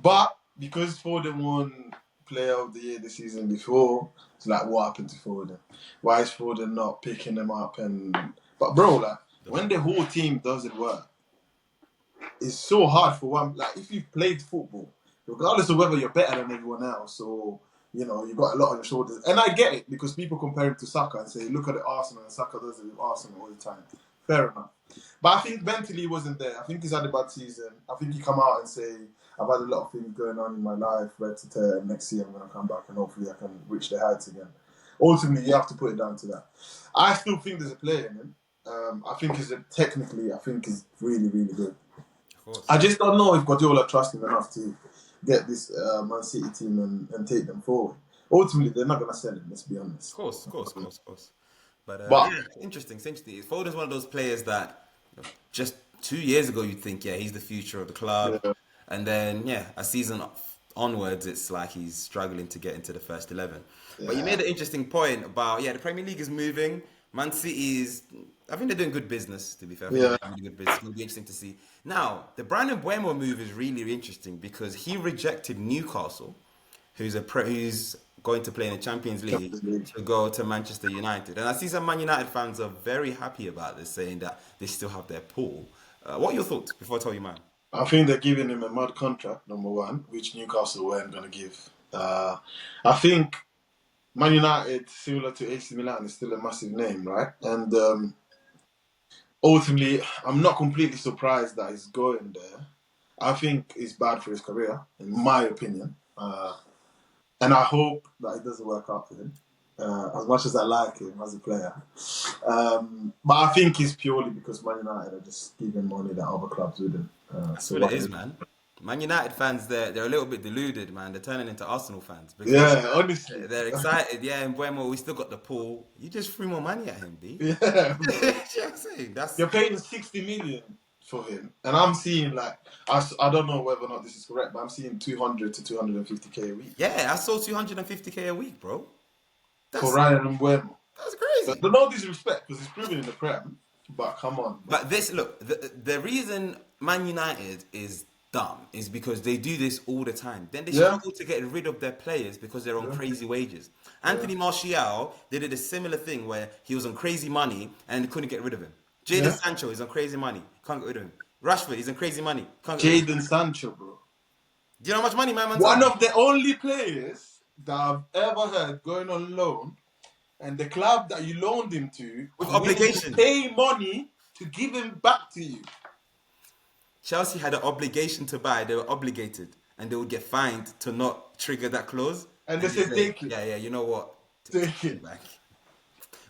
[SPEAKER 2] But because Foden won Player of the Year the season before, it's like, what happened to Foden? Why is Foden not picking them up? But bro, like, when the whole team doesn't work, it's so hard for one. Like, if you've played football, regardless of whether you're better than everyone else or, you know, you've got a lot on your shoulders. And I get it, because people compare him to Saka and say, look at the Arsenal, and Saka does it with Arsenal all the time. Fair enough. But I think mentally he wasn't there. I think he's had a bad season. I think he come out and say, I've had a lot of things going on in my life, red to tear, and next year I'm going to come back and hopefully I can reach the heights again. Ultimately, you have to put it down to that. I still think there's a player in him. I think he's really, really good.
[SPEAKER 1] Of course.
[SPEAKER 2] I just don't know if Guardiola trusts him enough to get this Man City team and take them forward. Ultimately, they're not going to sell him, let's be honest.
[SPEAKER 1] Of course. But yeah, interesting. Foden's one of those players that just 2 years ago you'd think, yeah, he's the future of the club. Yeah. And then, a season onwards, it's like he's struggling to get into the first 11. Yeah. But you made an interesting point about, the Premier League is moving. Man City I think they're doing good business, to be fair. Really good business. It'll be interesting to see. Now, the Brandon Mbeumo move is really interesting because he rejected Newcastle, who's going to play in the Champions League, to go to Manchester United. And I see some Man United fans are very happy about this, saying that they still have their pool. What are your thoughts before I tell you mine?
[SPEAKER 2] I think they're giving him a mad contract, number one, which Newcastle weren't going to give. I think Man United, similar to AC Milan, is still a massive name, right? And ultimately, I'm not completely surprised that he's going there. I think it's bad for his career, in my opinion. And I hope that it doesn't work out for him, as much as I like him as a player. But I think it's purely because Man United are just giving money that other clubs wouldn't.
[SPEAKER 1] That's what it is, man. Man United fans, they're a little bit deluded, man. They're turning into Arsenal fans.
[SPEAKER 2] Yeah, honestly.
[SPEAKER 1] They're excited. Yeah, and Mbeumo, we still got the pool. You just threw more money at him, B.
[SPEAKER 2] Yeah.
[SPEAKER 1] You know what I'm saying?
[SPEAKER 2] You're paying 60 million for him. And I'm seeing, like, I don't know whether or not this is correct, but I'm seeing 200 to 250k a week.
[SPEAKER 1] Yeah, I saw 250k a week, bro.
[SPEAKER 2] For Ryan Mbeumo.
[SPEAKER 1] That's crazy.
[SPEAKER 2] But no disrespect, because he's proven in the Prem. But come on.
[SPEAKER 1] But the reason Man United is dumb is because they do this all the time. Then they struggle to get rid of their players because they're on crazy wages. Anthony Martial, they did a similar thing where he was on crazy money and they couldn't get rid of him. Jadon Sancho is on crazy money, can't get rid of him. Rashford, he's on crazy money, can't get rid of him.
[SPEAKER 2] Jadon Sancho, bro.
[SPEAKER 1] Do you know how much money man?
[SPEAKER 2] One of the only players that I've ever heard going on loan, and the club that you loaned him to
[SPEAKER 1] with obligation,
[SPEAKER 2] pay money to give him back to you.
[SPEAKER 1] Chelsea had an obligation to buy. They were obligated, and they would get fined to not trigger that clause.
[SPEAKER 2] And they said, take it.
[SPEAKER 1] Yeah, you know what?
[SPEAKER 2] Take it
[SPEAKER 1] back.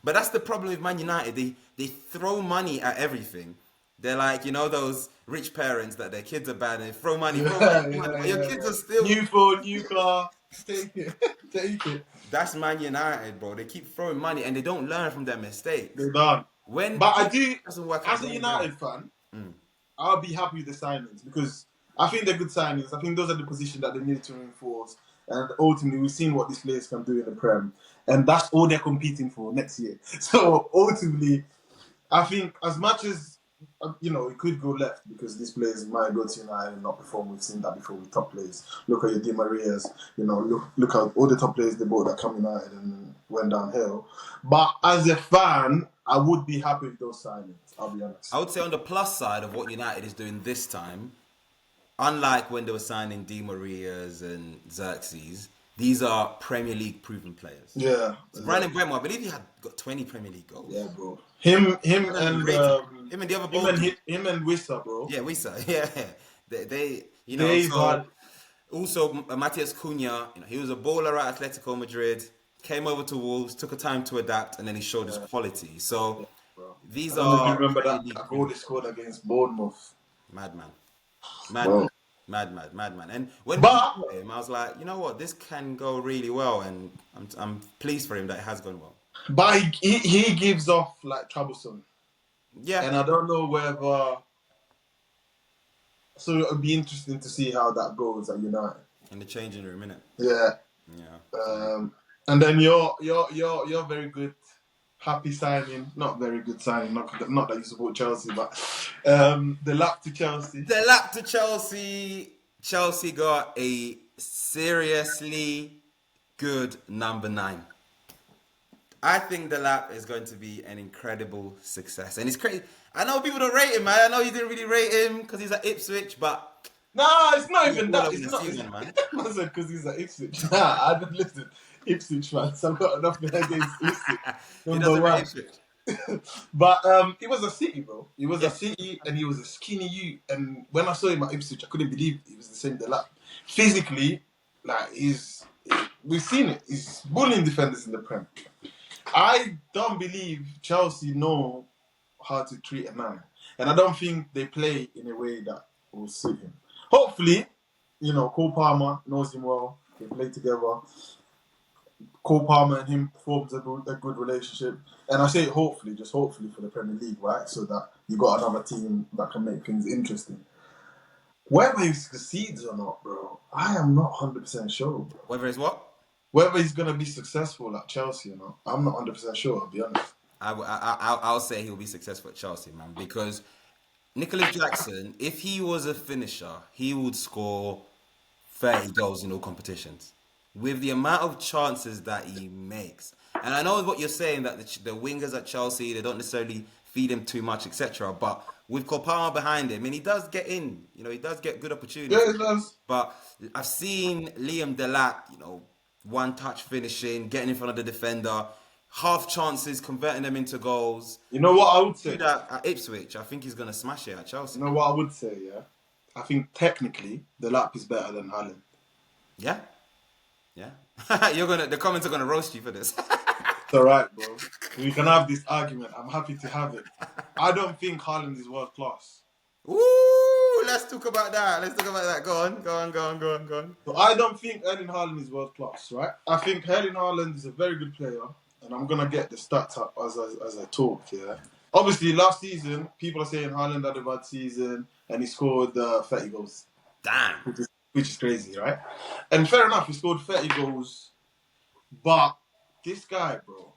[SPEAKER 1] But that's the problem with Man United. They throw money at everything. They're like, you know, those rich parents that their kids are bad and they throw money. Your kids are still...
[SPEAKER 2] New phone, new car. Take it. Take it.
[SPEAKER 1] That's Man United, bro. They keep throwing money and they don't learn from their mistakes.
[SPEAKER 2] They don't.
[SPEAKER 1] But
[SPEAKER 2] I do, as a United fan, I'll be happy with the signings because I think they're good signings. I think those are the positions that they need to reinforce. And ultimately, we've seen what these players can do in the Prem. And that's all they're competing for next year. So ultimately, I think as much as you know, it could go left because these players might go to United and not perform. We've seen that before with top players. Look at your Di Marias. You know, look at all the top players they bought that come United and went downhill. But as a fan, I would be happy with those signings. I'll be honest.
[SPEAKER 1] I would say on the plus side of what United is doing this time, unlike when they were signing Di Marias and Xerxes, these are Premier League proven players.
[SPEAKER 2] Yeah.
[SPEAKER 1] So Brandon Bremo, I believe he had got 20 Premier League goals.
[SPEAKER 2] Yeah, bro. Him and
[SPEAKER 1] the other ball.
[SPEAKER 2] him and Wissa, bro.
[SPEAKER 1] Yeah, Wissa. Yeah, they you know. Also, Matias Cunha, you know, he was a baller at Atletico Madrid. Came over to Wolves, took a time to adapt, and then he showed his quality. So these are.
[SPEAKER 2] I remember that goal he scored against Bournemouth.
[SPEAKER 1] Madman. And when we saw him, I was like, you know what, this can go really well, and I'm pleased for him that it has gone well.
[SPEAKER 2] But he gives off like troublesome.
[SPEAKER 1] Yeah.
[SPEAKER 2] And I don't know whether. So it'll be interesting to see how that goes at United.
[SPEAKER 1] In the changing room, innit?
[SPEAKER 2] Yeah.
[SPEAKER 1] Yeah.
[SPEAKER 2] And then your very good, happy signing. Not very good signing. Not that you support Chelsea, but the lap to Chelsea.
[SPEAKER 1] The lap to Chelsea. Chelsea got a seriously good number 9. I think the lap is going to be an incredible success, and it's crazy. I know people don't rate him, man. I know you didn't really rate him because he's at Ipswich, but
[SPEAKER 2] nah, it's not even that. It's not
[SPEAKER 1] season, man.
[SPEAKER 2] I said because he's at Ipswich. Nah, I don't listen. Ipswich fans. I've got enough against Ipswich. Number one. But he was a City, bro. He was a City, and he was a skinny youth. And when I saw him at Ipswich, I couldn't believe he was the same Delap. Physically, like we've seen it. He's bullying defenders in the Prem. I don't believe Chelsea know how to treat a 9, and I don't think they play in a way that will suit him. Hopefully, you know, Cole Palmer knows him well. They play together. Cole Palmer and him forms a good relationship. And I say hopefully, just hopefully for the Premier League, right? So that you got another team that can make things interesting. Whether he succeeds or not, bro, I am not 100% sure, bro.
[SPEAKER 1] Whether it's what?
[SPEAKER 2] Whether he's going to be successful at Chelsea or not, I'm not 100% sure, I'll be honest.
[SPEAKER 1] I'll say he'll be successful at Chelsea, man, because Nicholas Jackson, if he was a finisher, he would score 30 goals in all competitions. With the amount of chances that he makes. And I know what you're saying, that the wingers at Chelsea, they don't necessarily feed him too much, etc. But with Kopama behind him, and he does get in, you know, he does get good opportunities.
[SPEAKER 2] Yeah, he does.
[SPEAKER 1] But I've seen Liam Delap, you know, one-touch finishing, getting in front of the defender, half chances, converting them into goals.
[SPEAKER 2] You know what I would say?
[SPEAKER 1] That at Ipswich, I think he's going to smash it at Chelsea.
[SPEAKER 2] You know what I would say, yeah? I think technically, Delap is better than Haaland.
[SPEAKER 1] Yeah? Yeah. The comments are gonna roast you for this.
[SPEAKER 2] It's alright, bro. We can have this argument. I'm happy to have it. I don't think Haaland is world class.
[SPEAKER 1] Ooh, let's talk about that. Go on.
[SPEAKER 2] So I don't think Erling Haaland is world class, right? I think Erling Haaland is a very good player, and I'm gonna get the stats up as I talk, yeah. Obviously, last season, people are saying Haaland had a bad season, and he scored 30 goals.
[SPEAKER 1] Damn.
[SPEAKER 2] Which is crazy, right? And fair enough, he scored 30 goals. But this guy, bro,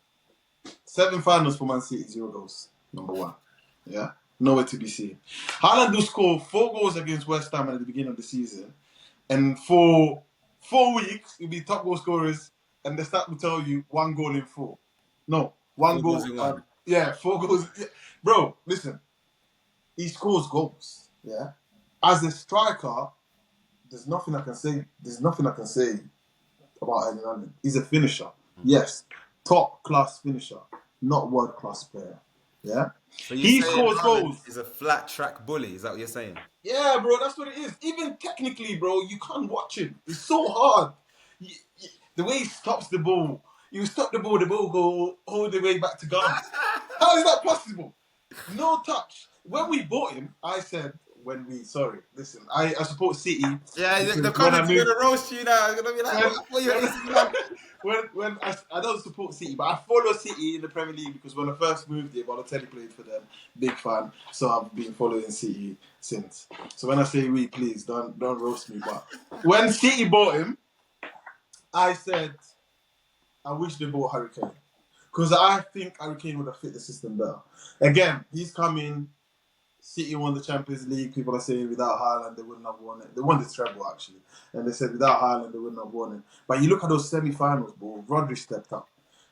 [SPEAKER 2] 7 finals for Man City, 0 goals. Number 1. Yeah? Nowhere to be seen. Haaland will score 4 goals against West Ham at the beginning of the season. And for 4 weeks, he'll be top goal scorers. And the stat will tell you 1 goal in 4. No, 1 goal.
[SPEAKER 1] 4 goals in 1.
[SPEAKER 2] Yeah, 4 goals. Yeah. Bro, listen. He scores goals. Yeah? As a striker, there's nothing I can say. About Erling Haaland. He's a finisher. Yes. Top class finisher. Not world class player. Yeah?
[SPEAKER 1] So
[SPEAKER 2] he scores goals.
[SPEAKER 1] He's a flat track bully. Is that what you're saying?
[SPEAKER 2] Yeah, bro. That's what it is. Even technically, bro, you can't watch him. It's so hard. The way he stops the ball. You stop the ball go all the way back to Ghana. How is that possible? No touch. When we bought him, I said, listen, I support City.
[SPEAKER 1] Yeah, the comments are going to roast you now. It's going to be like,
[SPEAKER 2] when I don't support City, but I follow City in the Premier League because when I first moved here, Balotelli played for them. Big fan. So I've been following City since. So when I say we, please, don't roast me. But when City bought him, I said, I wish they bought Harry Kane. Because I think Harry Kane would have fit the system better. Again, he's coming. City won the Champions League. People are saying without Haaland, they wouldn't have won it. They won the treble, actually. And they said without Haaland, they wouldn't have won it. But you look at those semi-finals, bro. Rodri stepped up.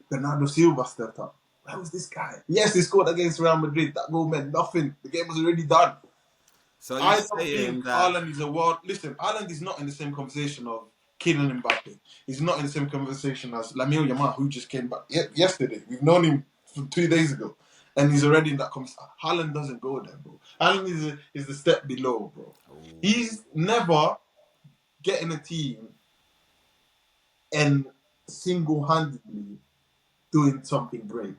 [SPEAKER 2] Bernardo Silva stepped up. Where was this guy? Yes, he scored against Real Madrid. That goal meant nothing. The game was already done.
[SPEAKER 1] So
[SPEAKER 2] I
[SPEAKER 1] you're
[SPEAKER 2] don't
[SPEAKER 1] saying
[SPEAKER 2] think
[SPEAKER 1] that...
[SPEAKER 2] Haaland is a world... Listen, Haaland is not in the same conversation of Kylian Mbappe. He's not in the same conversation as Lamine Yamal, who just came back yesterday. We've known him from 2 days ago. And he's already in that conversation. Haaland doesn't go there, bro. Haaland is the step below, bro.
[SPEAKER 1] Ooh.
[SPEAKER 2] He's never getting a team and single-handedly doing something great.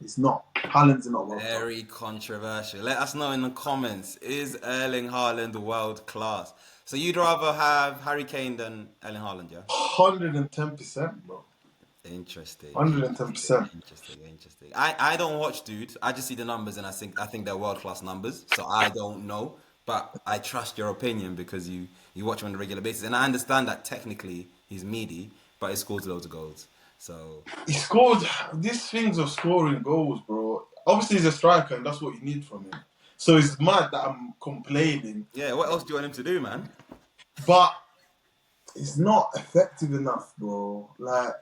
[SPEAKER 2] It's not. Haaland's not world class.
[SPEAKER 1] Very controversial. Let us know in the comments. Is Erling Haaland world class? So you'd rather have Harry Kane than Erling Haaland, yeah?
[SPEAKER 2] 110%, bro.
[SPEAKER 1] Interesting.
[SPEAKER 2] 110%.
[SPEAKER 1] Interesting. I don't watch, dude. I just see the numbers and I think they're world class numbers. So I don't know, but I trust your opinion because you watch him on a regular basis, and I understand that technically he's meaty, but he scores loads of goals. So
[SPEAKER 2] he scored these things of scoring goals, bro. Obviously, he's a striker, and that's what you need from him. So it's mad that I'm complaining.
[SPEAKER 1] Yeah, what else do you want him to do, man?
[SPEAKER 2] But it's not effective enough, bro. Like,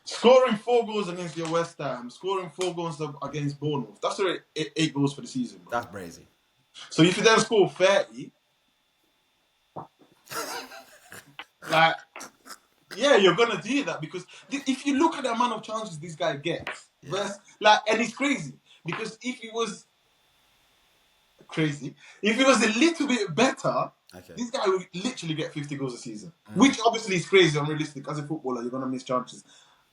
[SPEAKER 2] scoring 4 goals against your West Ham, scoring 4 goals against Bournemouth. That's already 8 goals for the season, bro.
[SPEAKER 1] That's brazy.
[SPEAKER 2] So if you then score 30, like, yeah, you're gonna do that because if you look at the amount of chances this guy gets, and it's crazy because if he was a little bit better, this guy would literally get 50 goals a season, which obviously is crazy, unrealistic. As a footballer, you're gonna miss chances.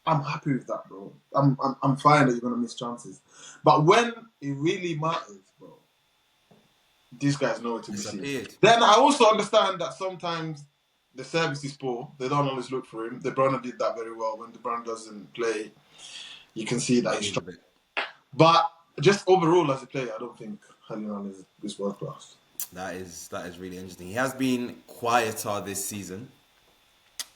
[SPEAKER 2] I'm happy with that, bro. I'm fine that you're gonna miss chances, but when it really matters, bro, these guys know what to be seen. Then I also understand that sometimes the service is poor. They don't always look for him. De Bruyne did that very well. When De Bruyne doesn't play, you can see that he's struggling. But just overall as a player, I don't think Haaland is world class.
[SPEAKER 1] That is really interesting. He has been quieter this season.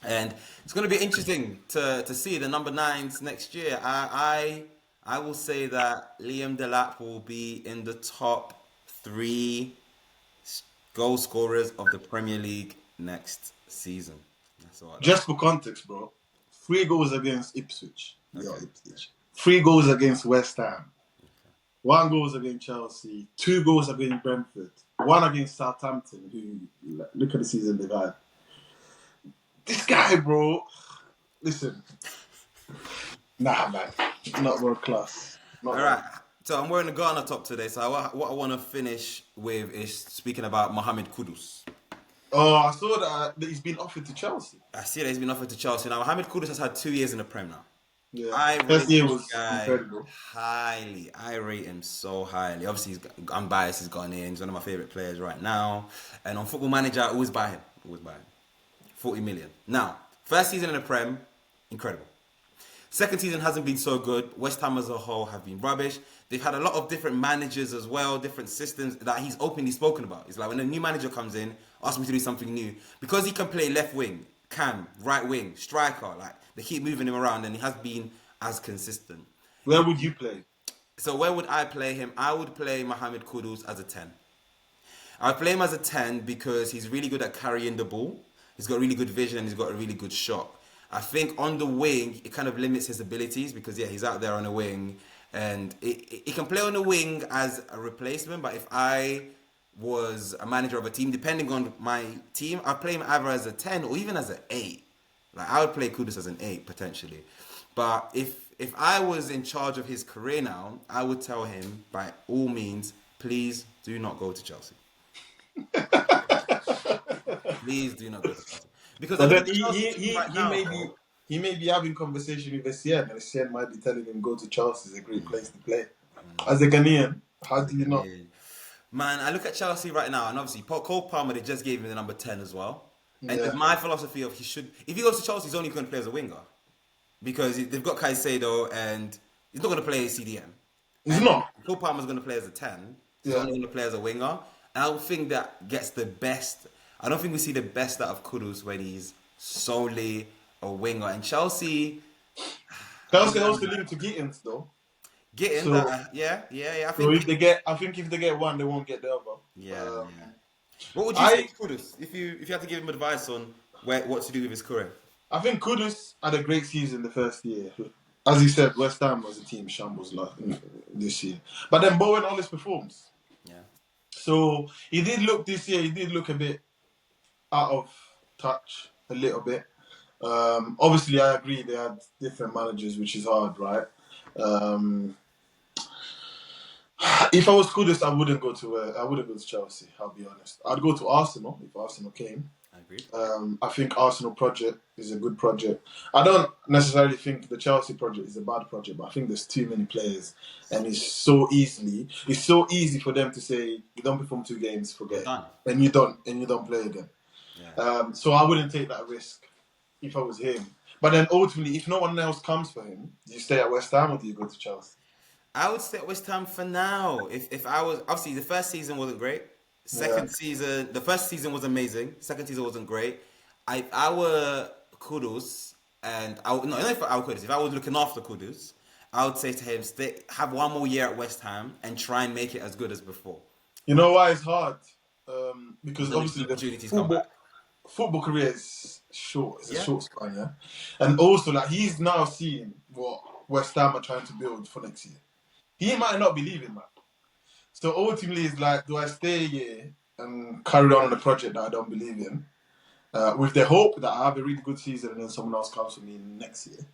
[SPEAKER 1] And it's going to be interesting to see the number 9s next year. I will say that Liam Delap will be in the top 3 goal scorers of the Premier League next season. That's all.
[SPEAKER 2] Just for context, bro. 3 goals against Ipswich. Okay. 3 goals against West Ham. Okay. 1 goal against Chelsea. 2 goals against Brentford. 1 against Southampton, who, look at the season they've had. This guy, bro. Listen. Nah, man. Not world class. All
[SPEAKER 1] right. So I'm wearing the Ghana top today. So what I want to finish with is speaking about Mohamed Kudus.
[SPEAKER 2] Oh, I saw that he's been offered to Chelsea.
[SPEAKER 1] I see that he's been offered to Chelsea. Now, Mohamed Kudus has had 2 years in the Prem now.
[SPEAKER 2] Yeah. First year was incredible.
[SPEAKER 1] Highly. I rate him so highly. Obviously, I'm biased. He's gone in. He's one of my favourite players right now. And on Football Manager, I always buy him. 40 million. Now, first season in the Prem, incredible. Second season hasn't been so good. West Ham as a whole have been rubbish. They've had a lot of different managers as well, different systems that he's openly spoken about. It's like when a new manager comes in, asks me to do something new. Because he can play left wing, cam, right wing, striker, like they keep moving him around and he has been as consistent.
[SPEAKER 2] Where would you play?
[SPEAKER 1] So where would I play him? I would play Mohamed Kudus as a 10. I would play him as a 10 because he's really good at carrying the ball. He's got really good vision and he's got a really good shot. I think on the wing, it kind of limits his abilities because, he's out there on the wing and he can play on the wing as a replacement. But if I was a manager of a team, depending on my team, I'd play him either as a 10 or even as an 8. Like I would play Kudus as an 8 potentially. But if I was in charge of his career now, I would tell him by all means, please do not go to Chelsea. Please do not go to Chelsea. Because
[SPEAKER 2] he may be having conversation with Essien, and Essien might be telling him go to Chelsea is a great place to play. As a Ghanaian, how do you know?
[SPEAKER 1] Man, I look at Chelsea right now, and obviously Cole Palmer, they just gave him the number 10 as well. And my philosophy of if he goes to Chelsea, he's only going to play as a winger. Because they've got Caicedo, and he's not going to play CDM.
[SPEAKER 2] He's not.
[SPEAKER 1] Cole Palmer's going to play as a 10. He's only going to play as a winger. And I don't think that gets the best. I don't think we see the best out of Kudus when he's solely a winger. And Chelsea
[SPEAKER 2] also linked to Gittins, though.
[SPEAKER 1] Getting
[SPEAKER 2] So
[SPEAKER 1] that, yeah. I
[SPEAKER 2] so
[SPEAKER 1] think,
[SPEAKER 2] if they get, I think if they get one, they won't get the other.
[SPEAKER 1] yeah. What would you say
[SPEAKER 2] I
[SPEAKER 1] to Kudus if you had to give him advice on what to do with his career?
[SPEAKER 2] I think Kudus had a great season the first year. As he said, West Ham was a team shambles this year. But then Bowen always performs.
[SPEAKER 1] Yeah,
[SPEAKER 2] So he did look this year. He did look a bit out of touch, a little bit. Obviously, I agree they had different managers, which is hard, right? Um, if I was Kudus, I wouldn't go to Chelsea. I'll be honest. I'd go to Arsenal if Arsenal came.
[SPEAKER 1] I agree.
[SPEAKER 2] I think Arsenal project is a good project. I don't necessarily think the Chelsea project is a bad project, but I think there's too many players, and it's so easy for them to say you don't perform 2 games,
[SPEAKER 1] You're
[SPEAKER 2] forget it,
[SPEAKER 1] done.
[SPEAKER 2] and you don't play again.
[SPEAKER 1] Yeah.
[SPEAKER 2] So I wouldn't take that risk if I was him. But then ultimately, if no one else comes for him, do you stay at West Ham or do you go to Chelsea?
[SPEAKER 1] I would stay at West Ham for now. If I was obviously the first season wasn't great.
[SPEAKER 2] Yeah.
[SPEAKER 1] The first season was amazing. Second season wasn't great. If I were Kudus, and I would- no, not if I were Kudus, if I was looking after Kudus, I would say to him, have one more year at West Ham and try and make it as good as before.
[SPEAKER 2] You know why it's hard? Because
[SPEAKER 1] Until
[SPEAKER 2] obviously
[SPEAKER 1] the
[SPEAKER 2] the
[SPEAKER 1] opportunities come back.
[SPEAKER 2] football career is short. It's a
[SPEAKER 1] Yeah.
[SPEAKER 2] short span, yeah. And also, like he's now seeing what West Ham are trying to build for next year. He might not believe in that. So ultimately, it's like, do I stay here and carry on the project that I don't believe in, with the hope that I have a really good season and then someone else comes for me next year,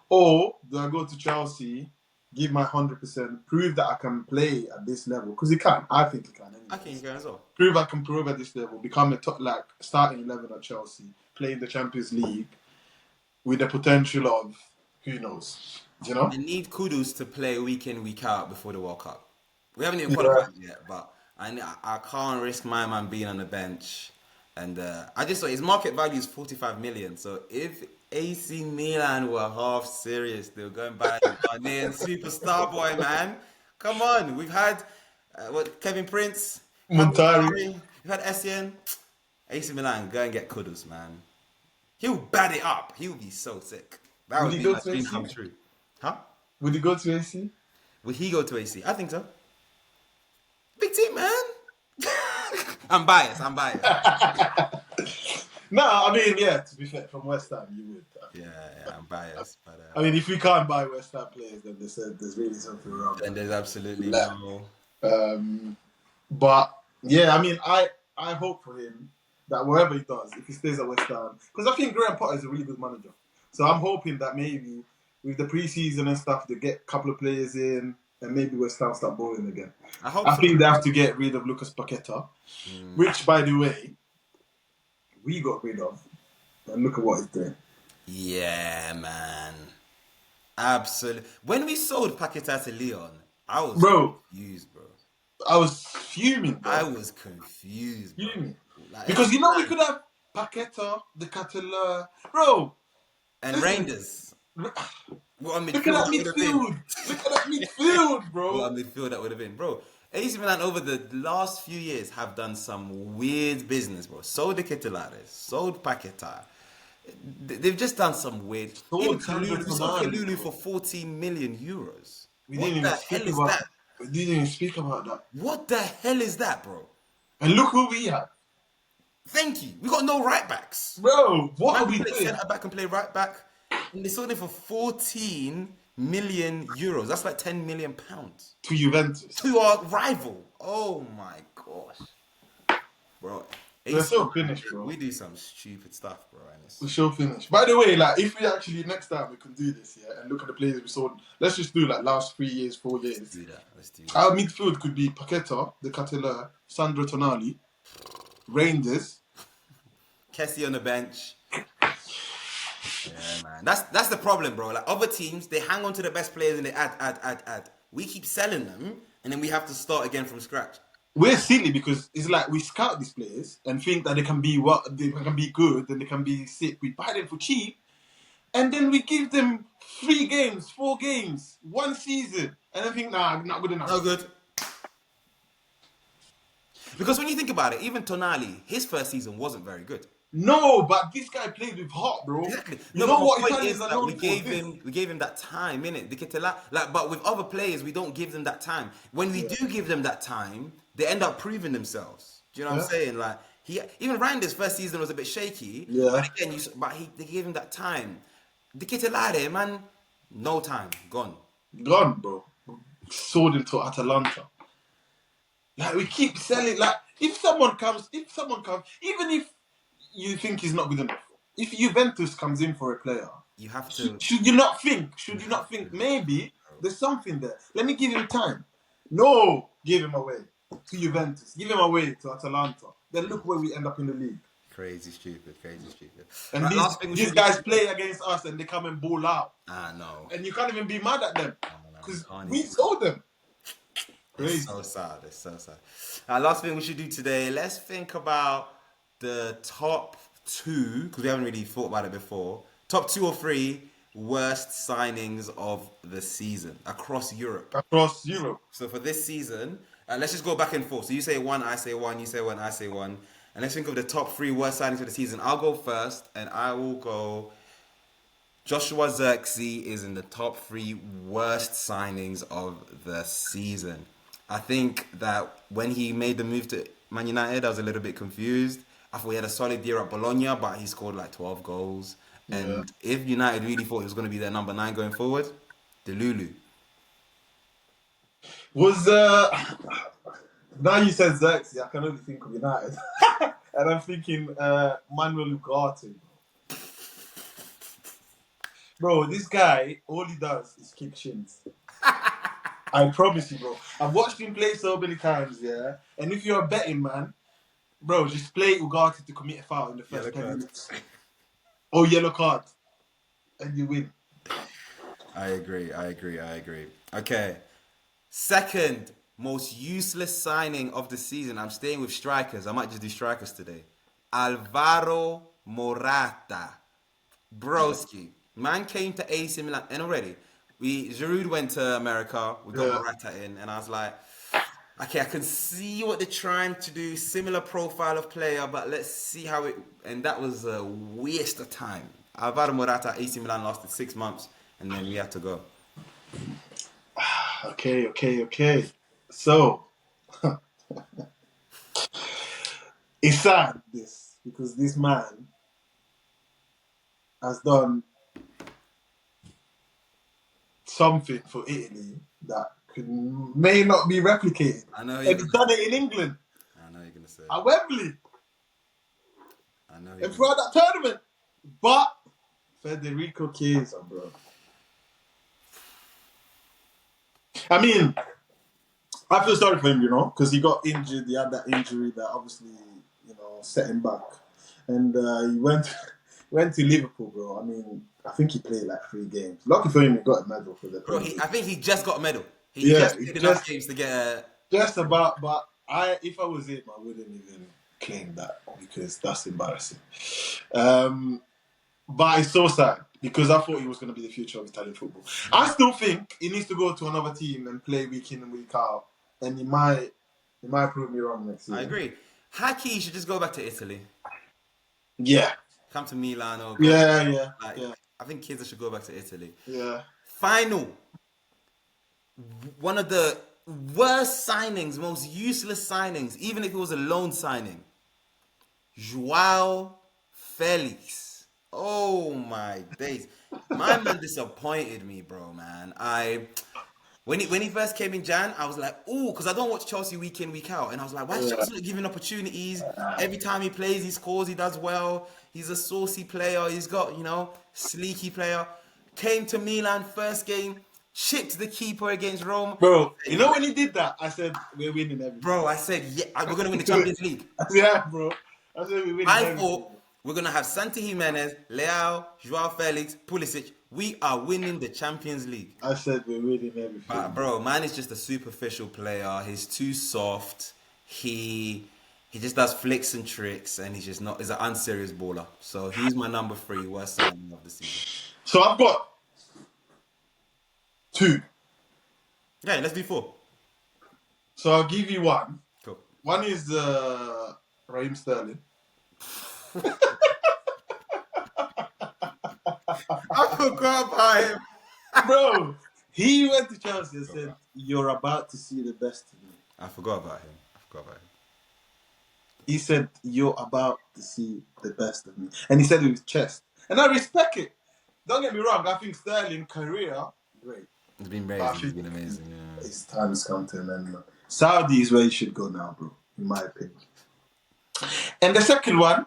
[SPEAKER 2] or do I go to Chelsea, give my 100%, prove that I can play at this level because he can. I think he can.
[SPEAKER 1] I think you
[SPEAKER 2] Anyways.
[SPEAKER 1] can as well.
[SPEAKER 2] Prove I can prove at this level, become a top, like starting 11 at Chelsea, play in the Champions League with the potential of who knows, you know?
[SPEAKER 1] They need Kudus to play week in, week out before the World Cup. We haven't even
[SPEAKER 2] Yeah.
[SPEAKER 1] qualified yet, but I can't risk my man being on the bench. And I just thought his market value is 45 million. So if AC Milan were half serious, they were going by the Ghanaian superstar boy, man. Come on, we've had Kevin Prince, had
[SPEAKER 2] Montari.
[SPEAKER 1] Montari, we've had Essien. AC Milan, go and get Kudus, man. He'll bat it up. He'll be so sick. That
[SPEAKER 2] Would
[SPEAKER 1] would
[SPEAKER 2] he
[SPEAKER 1] be
[SPEAKER 2] go
[SPEAKER 1] my
[SPEAKER 2] to
[SPEAKER 1] dream
[SPEAKER 2] AC?
[SPEAKER 1] come true. Huh?
[SPEAKER 2] Would he go to AC?
[SPEAKER 1] Would he go to AC? I think so. Big team, man. I'm biased.
[SPEAKER 2] No, I mean, yeah, to be fair, from West Ham, you would.
[SPEAKER 1] Yeah, I'm biased. But
[SPEAKER 2] I mean, if we can't buy West Ham players, then there's really something wrong.
[SPEAKER 1] then there's absolutely
[SPEAKER 2] Yeah.
[SPEAKER 1] no.
[SPEAKER 2] But yeah, I mean, I hope for him that wherever he does, if he stays at West Ham, because I think Graham Potter is a really good manager. So I'm hoping that maybe with the preseason and stuff, they get a couple of players in, and maybe West Ham start bowling again.
[SPEAKER 1] I hope
[SPEAKER 2] I
[SPEAKER 1] so.
[SPEAKER 2] think they have to get rid of Lucas Paqueta, which, by the way, we got rid of, and look at what he's doing.
[SPEAKER 1] Yeah, man. Absolutely. When we sold Paqueta to Leon, I was
[SPEAKER 2] Bro.
[SPEAKER 1] confused, bro.
[SPEAKER 2] I was fuming, bro.
[SPEAKER 1] I was confused, bro.
[SPEAKER 2] Fuming.
[SPEAKER 1] Like,
[SPEAKER 2] Because you know we could have Paqueta, the Catalan, bro.
[SPEAKER 1] and
[SPEAKER 2] listen.
[SPEAKER 1] Rangers. What a midfield
[SPEAKER 2] Look at that
[SPEAKER 1] would have been.
[SPEAKER 2] midfield. Look at that midfield, bro.
[SPEAKER 1] What a midfield that would have been, bro. AC Milan over the last few years have done some weird business, bro. Sold the Ketelares, sold Paqueta. They've just done some weird.
[SPEAKER 2] Sold
[SPEAKER 1] Even
[SPEAKER 2] Sandro
[SPEAKER 1] Kalulu, we sold
[SPEAKER 2] Tonali,
[SPEAKER 1] Kalulu
[SPEAKER 2] bro.
[SPEAKER 1] for 14 million euros.
[SPEAKER 2] We
[SPEAKER 1] What
[SPEAKER 2] didn't
[SPEAKER 1] the
[SPEAKER 2] even speak
[SPEAKER 1] hell is
[SPEAKER 2] about.
[SPEAKER 1] that?
[SPEAKER 2] We didn't even speak about that.
[SPEAKER 1] What the hell is that, bro?
[SPEAKER 2] And look who we have,
[SPEAKER 1] Thank you. We got no right backs.
[SPEAKER 2] bro. What
[SPEAKER 1] Man
[SPEAKER 2] are we
[SPEAKER 1] can play
[SPEAKER 2] doing?
[SPEAKER 1] centre back and play right back. And they sold him for 14 million euros. That's like 10 million pounds.
[SPEAKER 2] To Juventus.
[SPEAKER 1] To our rival. Oh my gosh. Bro.
[SPEAKER 2] We're so finished, bro.
[SPEAKER 1] We do some stupid stuff, bro. And
[SPEAKER 2] We're so finished. By the way, like if we actually next time we can do this, yeah, and look at the players we sold. Let's just do like last 3 years, 4 years.
[SPEAKER 1] Let's do that.
[SPEAKER 2] Our midfield could be Paqueta, the Catalan, Sandro Tonali, Rangers.
[SPEAKER 1] Kessie on the bench. Yeah, man. That's the problem, bro. Like other teams, they hang on to the best players and they add. We keep selling them, and then we have to start again from scratch.
[SPEAKER 2] We're silly because it's like we scout these players and think that they can be good and they can be sick. We buy them for cheap, and then we give them 3 games, 4 games, 1 season, and then think, nah, not good enough.
[SPEAKER 1] No good. Because when you think about it, even Tonali, his first season wasn't very good.
[SPEAKER 2] No, but this guy played with heart, bro.
[SPEAKER 1] Exactly.
[SPEAKER 2] You
[SPEAKER 1] No, but
[SPEAKER 2] know
[SPEAKER 1] my
[SPEAKER 2] what
[SPEAKER 1] point
[SPEAKER 2] Italians
[SPEAKER 1] is
[SPEAKER 2] are
[SPEAKER 1] that
[SPEAKER 2] known for? This.
[SPEAKER 1] we gave him that time, innit? Like, but with other players, we don't give them that time. When we
[SPEAKER 2] Yeah.
[SPEAKER 1] do give them that time, they end up proving themselves. Do you know what I'm
[SPEAKER 2] Yeah.
[SPEAKER 1] saying? Like he, even Rander's first season was a bit shaky, but
[SPEAKER 2] Yeah.
[SPEAKER 1] again, they gave him that time. Diketelare, man, no time, gone.
[SPEAKER 2] Gone, bro. Sold him to Atalanta. Like we keep selling. Like if someone comes, even if you think he's not good enough, if Juventus comes in for a player,
[SPEAKER 1] You have to.
[SPEAKER 2] should you not think?
[SPEAKER 1] You
[SPEAKER 2] Should you
[SPEAKER 1] have
[SPEAKER 2] not
[SPEAKER 1] to.
[SPEAKER 2] think maybe there's something there? Let me give him time. No, give him away to Juventus. Give him away to Atalanta. Then look where we end up in the league.
[SPEAKER 1] Crazy stupid, crazy stupid.
[SPEAKER 2] And
[SPEAKER 1] Right, last thing we
[SPEAKER 2] these
[SPEAKER 1] should do.
[SPEAKER 2] guys play against us and they come and ball out.
[SPEAKER 1] No.
[SPEAKER 2] And you can't even be mad at them.
[SPEAKER 1] No, you
[SPEAKER 2] Because
[SPEAKER 1] can't
[SPEAKER 2] we
[SPEAKER 1] even.
[SPEAKER 2] sold them.
[SPEAKER 1] It's
[SPEAKER 2] Crazy.
[SPEAKER 1] so sad. It's so sad. Last thing we should do today, let's think about the top two, because we haven't really thought about it before. Top two or three worst signings of the season across Europe.
[SPEAKER 2] Across Europe.
[SPEAKER 1] So for this season, let's just go back and forth. So you say one, I say one, you say one, I say one. And let's think of the top three worst signings of the season. I'll go first, and I will go. Joshua Zirkzee is in the top three worst signings of the season. I think that when he made the move to Man United, I was a little bit confused. I thought he had a solid year at Bologna, but he scored like 12 goals.
[SPEAKER 2] Yeah.
[SPEAKER 1] And if United really thought he was going to be their number 9 going forward, Delulu.
[SPEAKER 2] Was now you said Xerxes, I can only think of United. And I'm thinking Manuel Ugarte. Bro, this guy, all he does is kick shins. I promise you, bro. I've watched him play so many times, yeah. And if you're a betting man, bro, just play Ugarte to commit a foul in the first 10 minutes. Or yellow card. And you win.
[SPEAKER 1] I agree. Okay. Second most useless signing of the season. I'm staying with strikers. I might just do strikers today. Alvaro Morata. Broski. Man came to AC Milan. And already, Giroud went to America. We got Morata in. And I was like, okay, I can see what they're trying to do. Similar profile of player, but let's see how it... And that was a waste of time. Alvaro Morata, AC Milan lasted 6 months. And then we had to go.
[SPEAKER 2] Okay. So, it's sad, this, because this man has done something for Italy that may not be replicated.
[SPEAKER 1] I know
[SPEAKER 2] And he's done it in England.
[SPEAKER 1] I know you're going to say.
[SPEAKER 2] At Wembley.
[SPEAKER 1] I know
[SPEAKER 2] And throughout that tournament. But Federico Chiesa, bro. I mean, I feel sorry for him, because he got injured. He had that injury that obviously, set him back. And he went to Liverpool, bro. I mean, I think he played like 3 games. Lucky for him, he got a medal for the.
[SPEAKER 1] Bro, I think he just got a medal. He just played enough games to get a...
[SPEAKER 2] Just about, but if I was him, I wouldn't even claim that because that's embarrassing. But it's so sad because I thought he was going to be the future of Italian football. I still think he needs to go to another team and play week in and week out, and he might prove me wrong next year.
[SPEAKER 1] I agree. Haki should just go back to Italy.
[SPEAKER 2] Yeah.
[SPEAKER 1] Come to Milan or...
[SPEAKER 2] Yeah.
[SPEAKER 1] I think kids should go back to Italy.
[SPEAKER 2] Yeah.
[SPEAKER 1] Final. One of the worst signings, most useless signings, even if it was a loan signing. Joao Felix. Oh my days. My man disappointed me, bro, man. When he first came in Jan, I was like, ooh, because I don't watch Chelsea week in, week out. And I was like, why is Chelsea not giving opportunities? Every time he plays, he scores, he does well. He's a saucy player. He's got, sleeky player. Came to Milan, first game, chipped the keeper against Rome.
[SPEAKER 2] Bro, when he did that, I said, we're winning everything.
[SPEAKER 1] Bro, I said, yeah, we're going to win the Champions League.
[SPEAKER 2] Yeah, bro. I said, we're winning everything.
[SPEAKER 1] I thought we're going to have Santi Jimenez, Leao, Joao Felix, Pulisic. We are winning the Champions League.
[SPEAKER 2] I said we're winning everything.
[SPEAKER 1] But bro, man is just a superficial player. He's too soft. He just does flicks and tricks, and he's an unserious baller. So he's my number 3 worst signing of the season.
[SPEAKER 2] So I've got 2.
[SPEAKER 1] Yeah, let's do 4.
[SPEAKER 2] So I'll give you 1.
[SPEAKER 1] Cool.
[SPEAKER 2] One is Raheem Sterling.
[SPEAKER 1] I forgot about him.
[SPEAKER 3] Bro, he went to Chelsea and said, "You're about to see the best of me."
[SPEAKER 1] I forgot about him.
[SPEAKER 3] He said, "You're about to see the best of me," and he said it with chest, and I respect it. Don't get me wrong. I think Sterling career great.
[SPEAKER 1] It's been
[SPEAKER 3] But I
[SPEAKER 1] amazing. It's
[SPEAKER 3] think
[SPEAKER 1] been amazing. Yeah.
[SPEAKER 3] his time has come to an end. Man. Saudi is where he should go now, bro. In my opinion. And the second one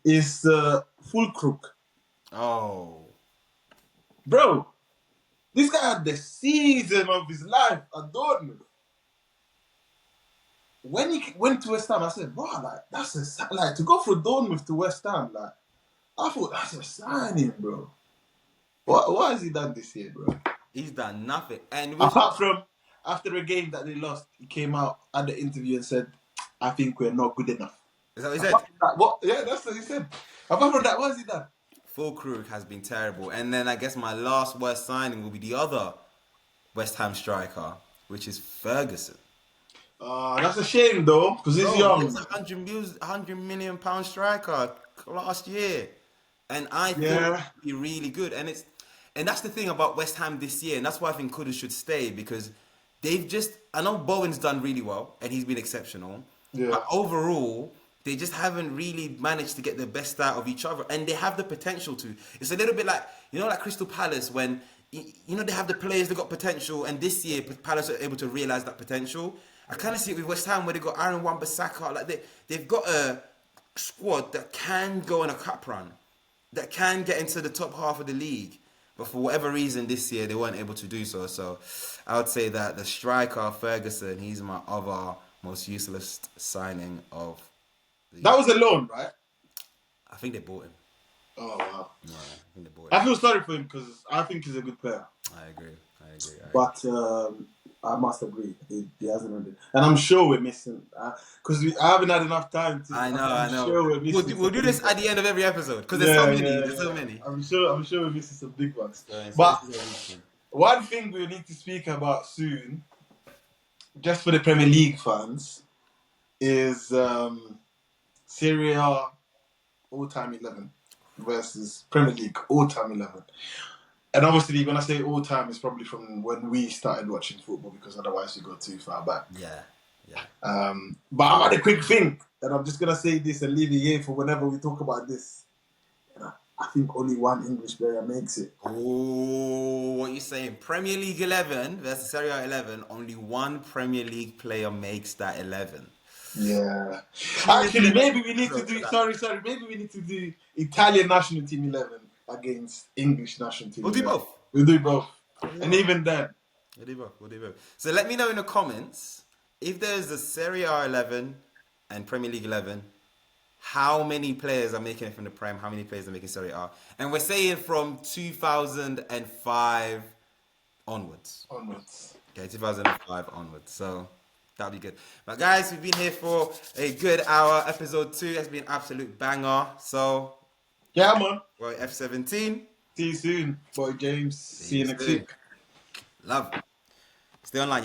[SPEAKER 3] is Full Crook.
[SPEAKER 1] Oh.
[SPEAKER 3] Bro, this guy had the season of his life at Dortmund. When he went to West Ham, I said, bro, like, to go from Dortmund to West Ham, like, I thought that's a signing, bro. What has he done this year, bro?
[SPEAKER 1] He's done nothing. And
[SPEAKER 3] Apart from after a game that they lost, he came out at the interview and said, I think we're not good enough.
[SPEAKER 1] is that what he said?
[SPEAKER 3] Yeah, that's what he said. Apart from that, what has he done?
[SPEAKER 1] Full crew has been terrible. And then I guess my last worst signing will be the other West Ham striker, which is Ferguson.
[SPEAKER 3] That's a shame though, because he's young.
[SPEAKER 1] He was £100 million striker last year. And I thought he'd be really good. And that's the thing about West Ham this year, and that's why I think Kudus should stay, because I know Bowen's done really well, and he's been exceptional.
[SPEAKER 3] Yeah.
[SPEAKER 1] But overall, they just haven't really managed to get the best out of each other, and they have the potential to. It's a little bit like, like Crystal Palace, when, they have the players that got potential, and this year Palace are able to realise that potential. I kind of see it with West Ham, where they got Aaron Wan-Bissaka. Like they've got a squad that can go on a cup run, that can get into the top half of the league. But for whatever reason this year, they weren't able to do so. So I would say that the striker, Ferguson, he's my other most useless signing of the year.
[SPEAKER 3] That was a loan, right?
[SPEAKER 1] I think they bought him.
[SPEAKER 3] Oh, wow.
[SPEAKER 1] No, I think they bought him.
[SPEAKER 3] I feel sorry for him because I think he's a good player.
[SPEAKER 1] I agree.
[SPEAKER 3] But I must agree, he hasn't done it. And I'm sure we're missing, because I haven't had enough time to.
[SPEAKER 1] I know.
[SPEAKER 3] I'm sure we're missing
[SPEAKER 1] We'll do this at the end of every episode, because there's so many.
[SPEAKER 3] I'm sure we're missing some big ones. But one thing we need to speak about soon, just for the Premier League fans, is Serie A all-time 11 versus Premier League all-time 11. And obviously, when I say all-time, it's probably from when we started watching football, because otherwise you go too far back.
[SPEAKER 1] Yeah.
[SPEAKER 3] But I've had a quick think, and I'm just going to say this and leave it here for whenever we talk about this. I think only one English player makes it.
[SPEAKER 1] Oh, what are you saying? Premier League 11 versus Serie A 11, only one Premier League player makes that 11.
[SPEAKER 3] Yeah. Actually, maybe we need to do... Sorry. Maybe we need to do Italian national team 11 against English national team.
[SPEAKER 1] We'll do both.
[SPEAKER 3] We'll do both. And even then.
[SPEAKER 1] We'll do both. So let me know in the comments, if there's a Serie A 11 and Premier League 11, how many players are making it from the Prem? How many players are making Serie A? And we're saying from 2005 onwards. Okay, 2005 onwards. So that'll be good. But guys, we've been here for a good hour. Episode 2 has been an absolute banger. So
[SPEAKER 3] yeah, man.
[SPEAKER 1] We're F17.
[SPEAKER 3] See you soon, boy James. See you next week.
[SPEAKER 1] Love. Stay online.